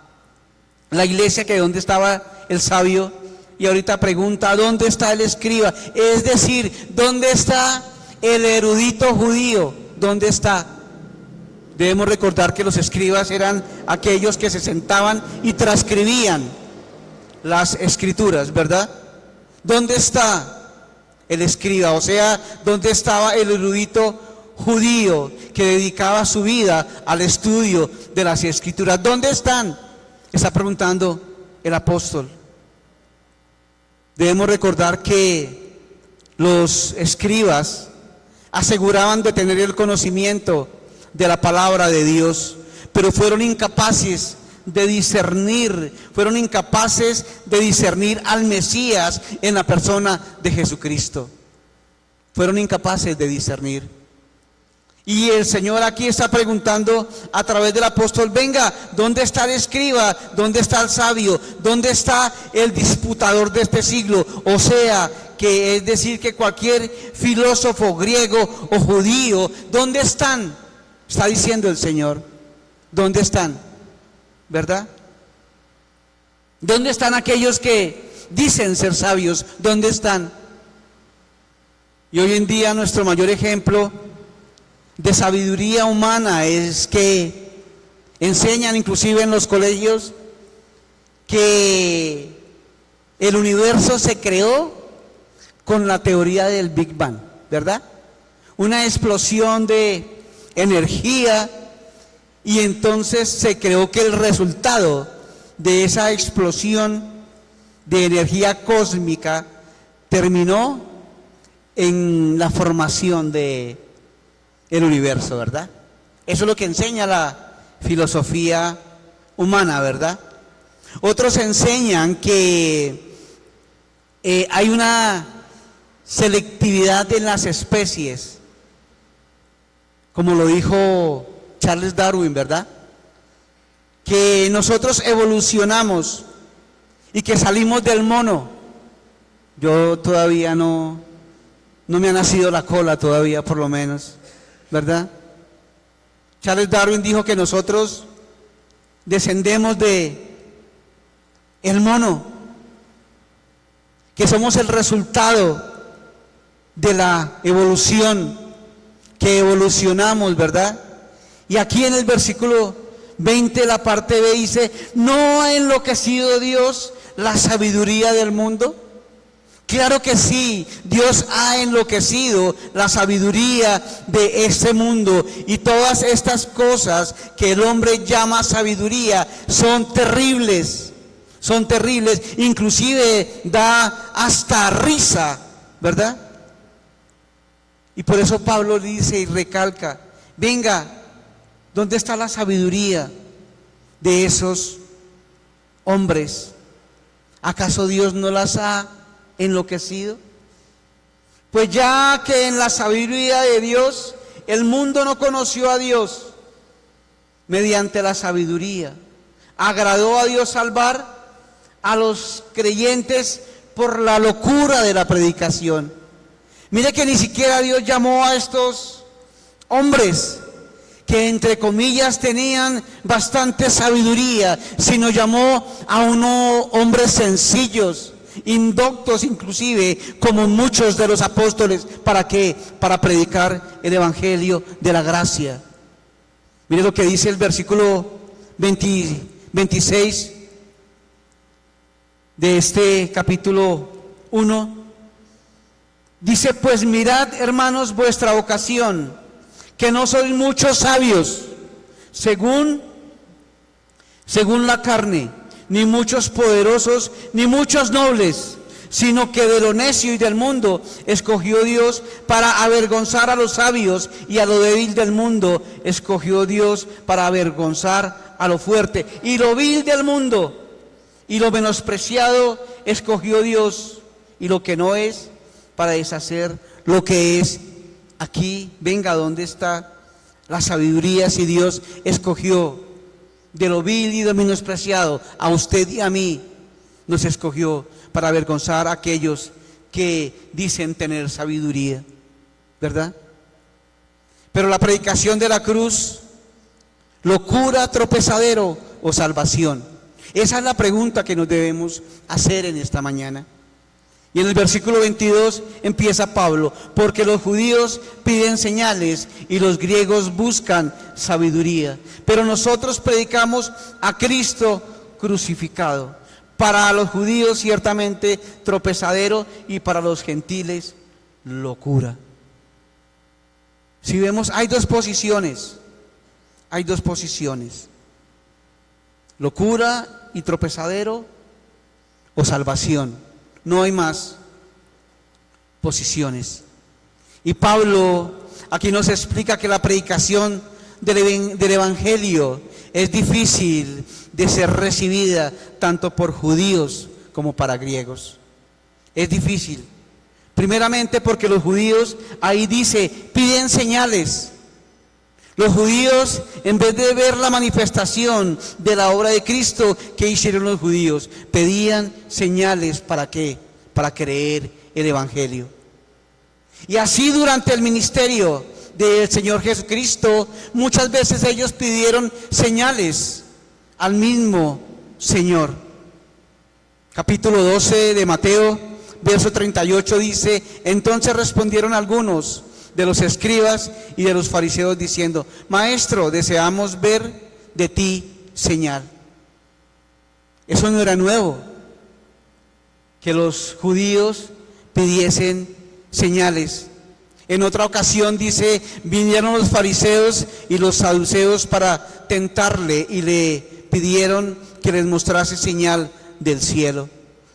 la iglesia que dónde estaba el sabio, y ahorita pregunta: ¿dónde está el escriba? Es decir, ¿dónde está el erudito judío? ¿Dónde está? Debemos recordar que los escribas eran aquellos que se sentaban y transcribían las escrituras, ¿verdad? ¿Dónde está el escriba? O sea, ¿dónde estaba el erudito judío que dedicaba su vida al estudio de las escrituras? ¿Dónde están? Está preguntando el apóstol. Debemos recordar que los escribas aseguraban de tener el conocimiento de la palabra de Dios, pero fueron incapaces de discernir al Mesías en la persona de Jesucristo. Fueron incapaces de discernir. Y el Señor aquí está preguntando a través del apóstol: venga, ¿dónde está el escriba? ¿Dónde está el sabio? ¿Dónde está el disputador de este siglo? O sea, que es decir, que cualquier filósofo griego o judío, ¿dónde están? Está diciendo el Señor, ¿dónde están? ¿Verdad? ¿Dónde están aquellos que dicen ser sabios? ¿Dónde están? Y hoy en día nuestro mayor ejemplo de sabiduría humana es que enseñan inclusive en los colegios que el universo se creó con la teoría del Big Bang, ¿verdad? Una explosión de energía, y entonces se creó que el resultado de esa explosión de energía cósmica terminó en la formación de el universo, ¿verdad? Eso es lo que enseña la filosofía humana, ¿verdad? Otros enseñan que hay una selectividad en las especies, como lo dijo Charles Darwin, ¿verdad? Que nosotros evolucionamos y que salimos del mono. Yo todavía no me ha nacido la cola todavía, por lo menos, ¿verdad? Charles Darwin dijo que nosotros descendemos de el mono, que somos el resultado de la evolución, que evolucionamos, ¿verdad? Y aquí en el versículo 20, la parte B dice: ¿no ha enloquecido Dios la sabiduría del mundo? Claro que sí, Dios ha enloquecido la sabiduría de este mundo, y todas estas cosas que el hombre llama sabiduría son terribles, inclusive da hasta risa, ¿verdad? Y por eso Pablo dice y recalca: venga, ¿dónde está la sabiduría de esos hombres? ¿Acaso Dios no las ha enloquecido? Pues ya que en la sabiduría de Dios el mundo no conoció a Dios mediante la sabiduría, agradó a Dios salvar a los creyentes por la locura de la predicación. Mire que ni siquiera Dios llamó a estos hombres que entre comillas tenían bastante sabiduría, sino llamó a unos hombres sencillos, indoctos inclusive, como muchos de los apóstoles. ¿Para qué? Para predicar el evangelio de la gracia. Mire lo que dice el versículo 26 de este capítulo 1. Dice: pues mirad, hermanos, vuestra vocación, que no sois muchos sabios según la carne, ni muchos poderosos, ni muchos nobles, sino que de lo necio y del mundo escogió Dios para avergonzar a los sabios, y a lo débil del mundo escogió Dios para avergonzar a lo fuerte, y lo vil del mundo y lo menospreciado escogió Dios, y lo que no es, para deshacer lo que es. Aquí, venga, ¿dónde está la sabiduría si Dios escogió de lo vil y de lo menospreciado, a usted y a mí nos escogió para avergonzar a aquellos que dicen tener sabiduría, ¿verdad? Pero la predicación de la cruz, locura, tropezadero o salvación. Esa es la pregunta que nos debemos hacer en esta mañana. Y en el versículo 22 empieza Pablo, porque los judíos piden señales y los griegos buscan sabiduría. Pero nosotros predicamos a Cristo crucificado. Para los judíos ciertamente tropezadero y para los gentiles locura. Si vemos, hay dos posiciones. Hay dos posiciones. Locura y tropezadero o salvación. No hay más posiciones. Y Pablo aquí nos explica que la predicación del Evangelio es difícil de ser recibida tanto por judíos como para griegos. Es difícil. Primeramente porque los judíos, ahí dice, piden señales. Los judíos, en vez de ver la manifestación de la obra de Cristo que hicieron los judíos, pedían señales. ¿Para qué? Para creer el Evangelio. Y así durante el ministerio del Señor Jesucristo, muchas veces ellos pidieron señales al mismo Señor. Capítulo 12 de Mateo, verso 38 dice, entonces respondieron algunos de los escribas y de los fariseos diciendo, Maestro, deseamos ver de ti señal. Eso no era nuevo, que los judíos pidiesen señales. En otra ocasión dice, vinieron los fariseos y los saduceos para tentarle y le pidieron que les mostrase señal del cielo.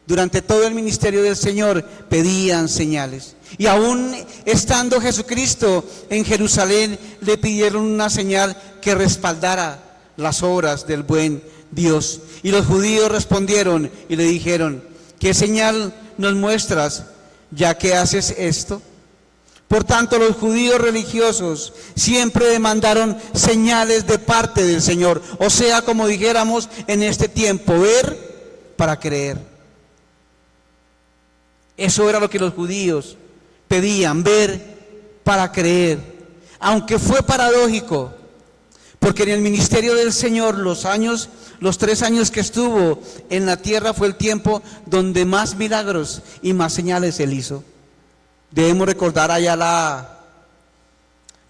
Durante todo el ministerio del Señor pedían señales. Y aún estando Jesucristo en Jerusalén, le pidieron una señal que respaldara las obras del buen Dios. Y los judíos respondieron y le dijeron, ¿qué señal nos muestras ya que haces esto? Por tanto, los judíos religiosos siempre demandaron señales de parte del Señor. O sea, como dijéramos en este tiempo, ver para creer. Eso era lo que los judíos pedían, ver para creer. Aunque fue paradójico, porque en el ministerio del Señor los 3 años que estuvo en la tierra fue el tiempo donde más milagros y más señales Él hizo. Debemos recordar allá la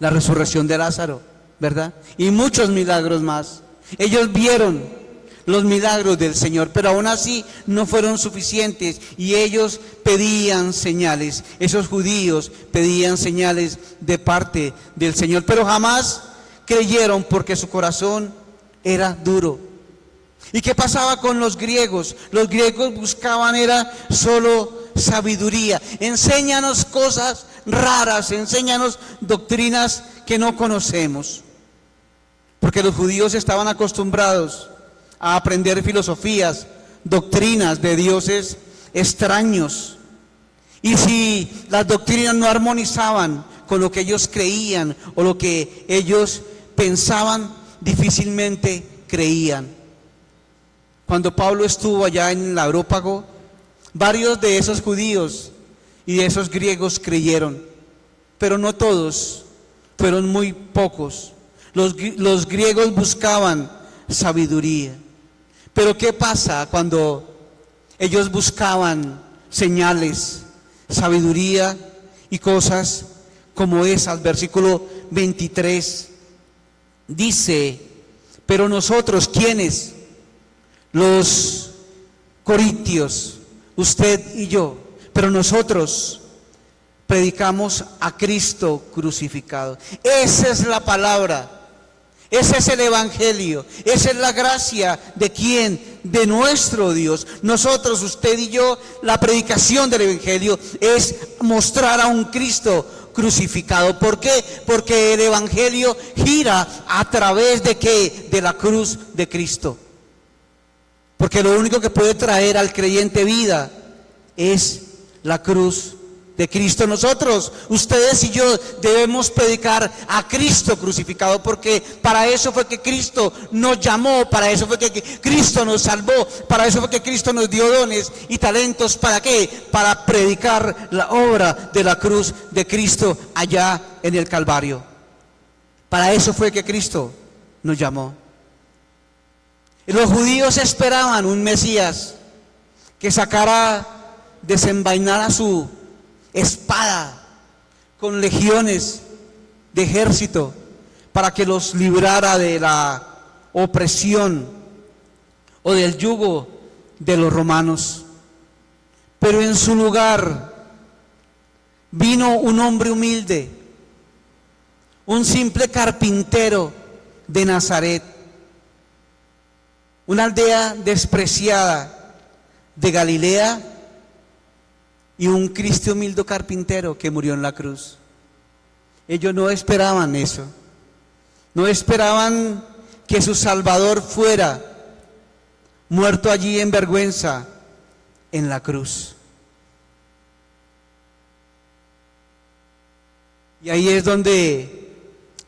resurrección de Lázaro, ¿verdad? Y muchos milagros más. Ellos vieron los milagros del Señor, pero aún así no fueron suficientes y ellos pedían señales. Esos judíos pedían señales de parte del Señor, pero jamás creyeron porque su corazón era duro. ¿Y qué pasaba con los griegos? Los griegos buscaban era solo sabiduría. Enséñanos cosas raras, enséñanos doctrinas que no conocemos. Porque los judíos estaban acostumbrados a aprender filosofías, doctrinas de dioses extraños. Y si las doctrinas no armonizaban con lo que ellos creían o lo que ellos pensaban, difícilmente creían. Cuando Pablo estuvo allá en el Areópago, varios de esos judíos y de esos griegos creyeron, pero no todos, fueron muy pocos. Los griegos buscaban sabiduría. Pero ¿qué pasa cuando ellos buscaban señales, sabiduría y cosas como esas? Versículo 23 dice, pero nosotros, ¿quiénes? Los corintios, usted y yo, pero nosotros predicamos a Cristo crucificado. Esa es la palabra. Ese es el Evangelio, esa es la gracia de quién, de nuestro Dios. Nosotros, usted y yo, la predicación del Evangelio es mostrar a un Cristo crucificado. ¿Por qué? Porque el Evangelio gira a través de ¿qué? De la cruz de Cristo. Porque lo único que puede traer al creyente vida es la cruz de Cristo. Nosotros, ustedes y yo, debemos predicar a Cristo crucificado, porque para eso fue que Cristo nos llamó, para eso fue que Cristo nos salvó, para eso fue que Cristo nos dio dones y talentos. ¿Para qué? Para predicar la obra de la cruz de Cristo allá en el Calvario. Para eso fue que Cristo nos llamó. Los judíos esperaban un Mesías que desenvainara su espada con legiones de ejército para que los librara de la opresión o del yugo de los romanos. Pero en su lugar vino un hombre humilde, un simple carpintero de Nazaret, una aldea despreciada de Galilea, y un Cristo humilde carpintero que murió en la cruz. Ellos no esperaban eso, no esperaban que su Salvador fuera muerto allí en vergüenza en la cruz. Y ahí es donde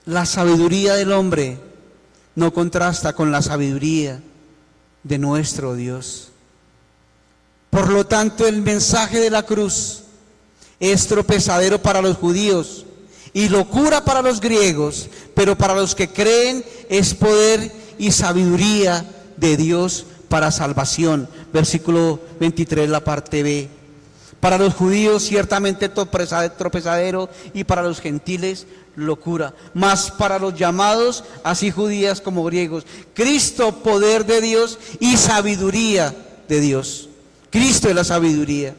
la sabiduría del hombre no contrasta con la sabiduría de nuestro Dios. Por lo tanto, el mensaje de la cruz es tropezadero para los judíos y locura para los griegos, pero para los que creen es poder y sabiduría de Dios para salvación. Versículo 23, la parte B. Para los judíos ciertamente tropezadero, y para los gentiles locura, mas para los llamados, así judías como griegos, Cristo poder de Dios y sabiduría de Dios. Cristo es la sabiduría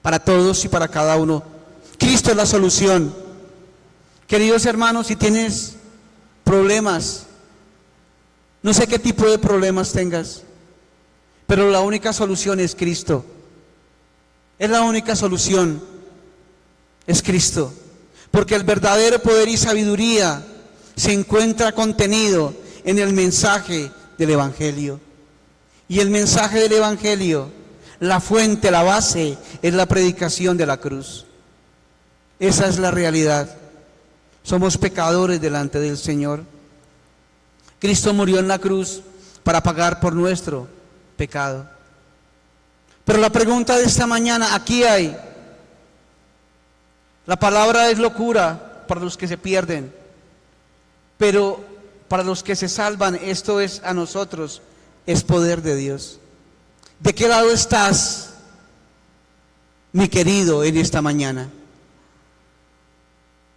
para todos y para cada uno. Cristo es la solución. Queridos hermanos, si tienes problemas, no sé qué tipo de problemas tengas, pero la única solución es Cristo. Es la única solución, es Cristo. Porque el verdadero poder y sabiduría se encuentra contenido en el mensaje del Evangelio. Y el mensaje del Evangelio, la fuente, la base, es la predicación de la cruz. Esa es la realidad. Somos pecadores delante del Señor. Cristo murió en la cruz para pagar por nuestro pecado. Pero la pregunta de esta mañana, aquí hay, la palabra es locura para los que se pierden, pero para los que se salvan, esto es a nosotros, es poder de Dios. ¿De qué lado estás, mi querido, en esta mañana?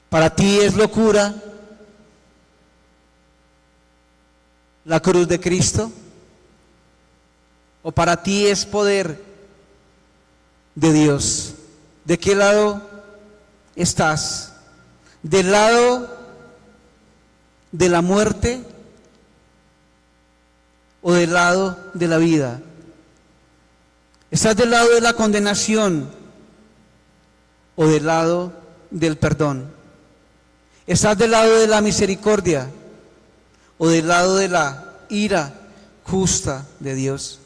¿Para ti es locura la cruz de Cristo? ¿O para ti es poder de Dios? ¿De qué lado estás? ¿Del lado de la muerte o del lado de la vida? ¿Estás del lado de la condenación o del lado del perdón? ¿Estás del lado de la misericordia o del lado de la ira justa de Dios?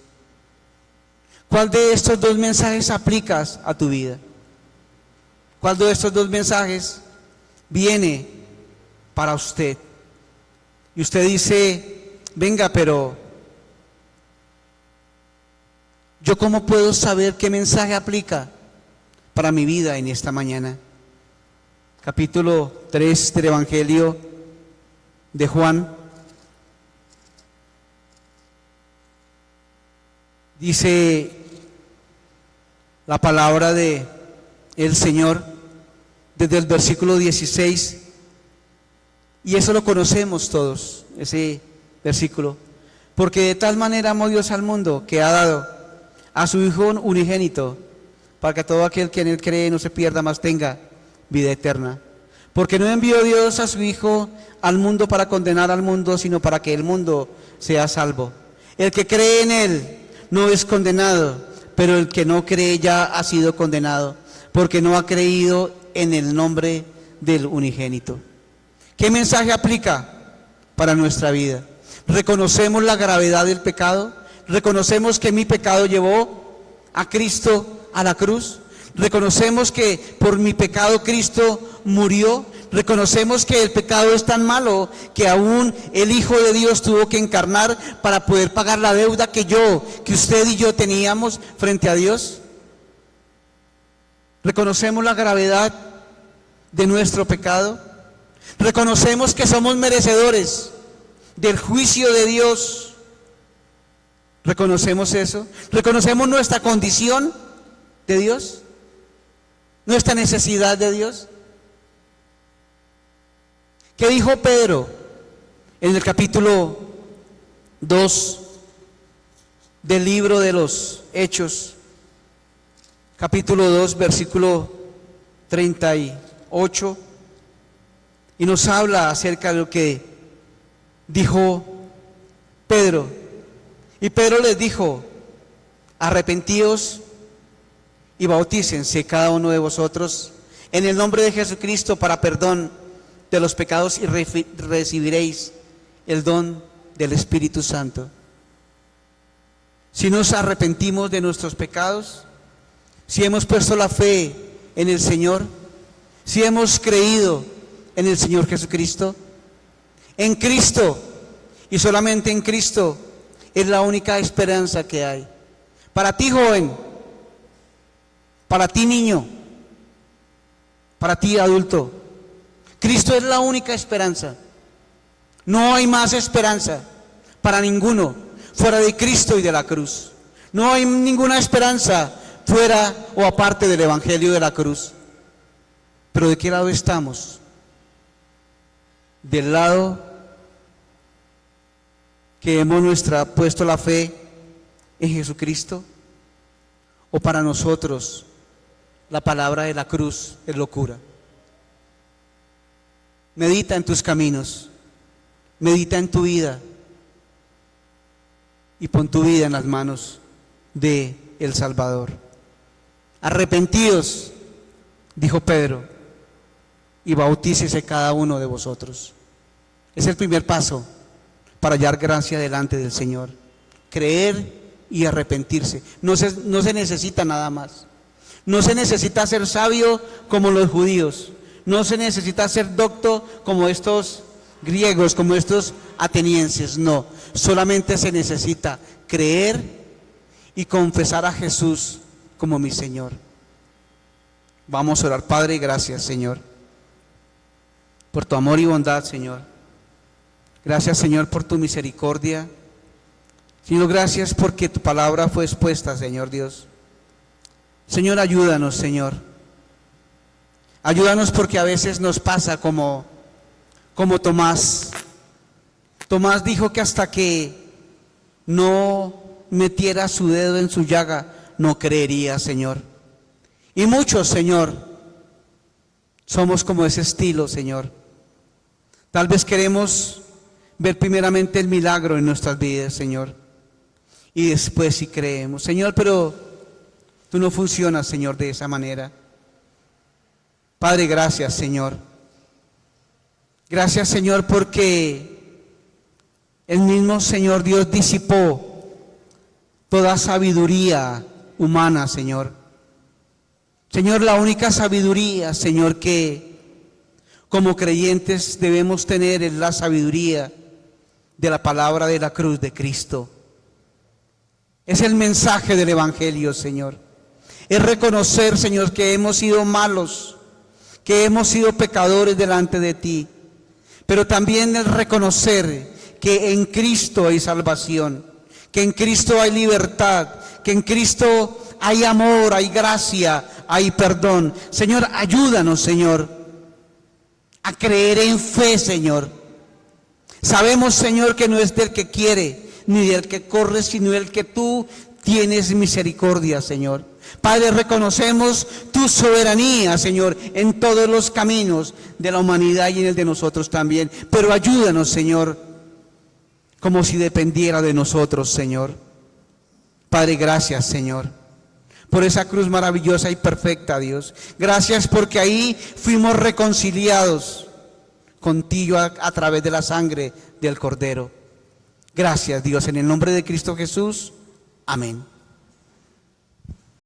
¿Cuál de estos dos mensajes aplicas a tu vida? ¿Cuál de estos dos mensajes viene para usted? Y usted dice, venga, pero ¿yo cómo puedo saber qué mensaje aplica para mi vida en esta mañana? Capítulo 3 del Evangelio de Juan. Dice la palabra de el Señor desde el versículo 16, y eso lo conocemos todos, ese versículo. Porque de tal manera amó Dios al mundo, que ha dado a su Hijo unigénito, para que todo aquel que en él cree no se pierda, mas tenga vida eterna. Porque no envió Dios a su Hijo al mundo para condenar al mundo, sino para que el mundo sea salvo. El que cree en él no es condenado, pero el que no cree ya ha sido condenado, porque no ha creído en el nombre del unigénito. ¿Qué mensaje aplica para nuestra vida? ¿Reconocemos la gravedad del pecado? ¿Reconocemos que mi pecado llevó a Cristo a la cruz? Reconocemos que por mi pecado Cristo murió. Reconocemos que el pecado es tan malo que aún el Hijo de Dios tuvo que encarnar para poder pagar la deuda que usted y yo teníamos frente a Dios. Reconocemos la gravedad de nuestro pecado. Reconocemos que somos merecedores del juicio de Dios. ¿Reconocemos eso? ¿Reconocemos nuestra condición de Dios? ¿Nuestra necesidad de Dios? ¿Qué dijo Pedro en el capítulo 2 del libro de los Hechos? Capítulo 2, versículo 38. Y nos habla acerca de lo que dijo Pedro. Y Pedro les dijo: arrepentíos y bautícense cada uno de vosotros en el nombre de Jesucristo para perdón de los pecados y recibiréis el don del Espíritu Santo. Si nos arrepentimos de nuestros pecados, si hemos puesto la fe en el Señor, si hemos creído en el Señor Jesucristo, en Cristo y solamente en Cristo es la única esperanza que hay. Para ti, joven, para ti, niño, para ti, adulto, Cristo es la única esperanza. No hay más esperanza para ninguno fuera de Cristo y de la cruz. No hay ninguna esperanza fuera o aparte del Evangelio de la cruz. Pero ¿de qué lado estamos? ¿Del lado que hemos puesto la fe en Jesucristo? ¿O para nosotros la palabra de la cruz es locura? Medita en tus caminos, medita en tu vida y pon tu vida en las manos de el Salvador. Arrepentíos, dijo Pedro, y bautícese cada uno de vosotros. Es el primer paso para hallar gracia delante del Señor. Creer y arrepentirse. No se necesita nada más. No se necesita ser sabio como los judíos. No se necesita ser docto como estos griegos, como estos atenienses. No, solamente se necesita creer y confesar a Jesús como mi Señor. Vamos a orar. Padre, gracias, Señor, por tu amor y bondad, Señor. Gracias, Señor, por tu misericordia. Señor, gracias porque tu palabra fue expuesta, Señor Dios. Señor, ayúdanos, Señor. Ayúdanos porque a veces nos pasa como Tomás. Tomás dijo que hasta que no metiera su dedo en su llaga, no creería, Señor. Y muchos, Señor, somos como ese estilo, Señor. Tal vez queremos ver primeramente el milagro en nuestras vidas, Señor, y después sí creemos, Señor, pero tú no funcionas, Señor, de esa manera. Padre, gracias, Señor. Gracias, Señor, porque el mismo Señor Dios disipó toda sabiduría humana, Señor. Señor, la única sabiduría, Señor, que como creyentes debemos tener es la sabiduría de la palabra de la cruz de Cristo. Es el mensaje del Evangelio, Señor. Es reconocer, Señor, que hemos sido malos, que hemos sido pecadores delante de ti, pero también es reconocer que en Cristo hay salvación, que en Cristo hay libertad, que en Cristo hay amor, hay gracia, hay perdón. Señor, ayúdanos, Señor, a creer en fe, Señor. Sabemos, Señor, que no es del que quiere, ni del que corre, sino del que tú tienes misericordia, Señor. Padre, reconocemos tu soberanía, Señor, en todos los caminos de la humanidad y en el de nosotros también. Pero ayúdanos, Señor, como si dependiera de nosotros, Señor. Padre, gracias, Señor, por esa cruz maravillosa y perfecta, Dios. Gracias porque ahí fuimos reconciliados contigo a través de la sangre del Cordero. Gracias, Dios, en el nombre de Cristo Jesús. Amén.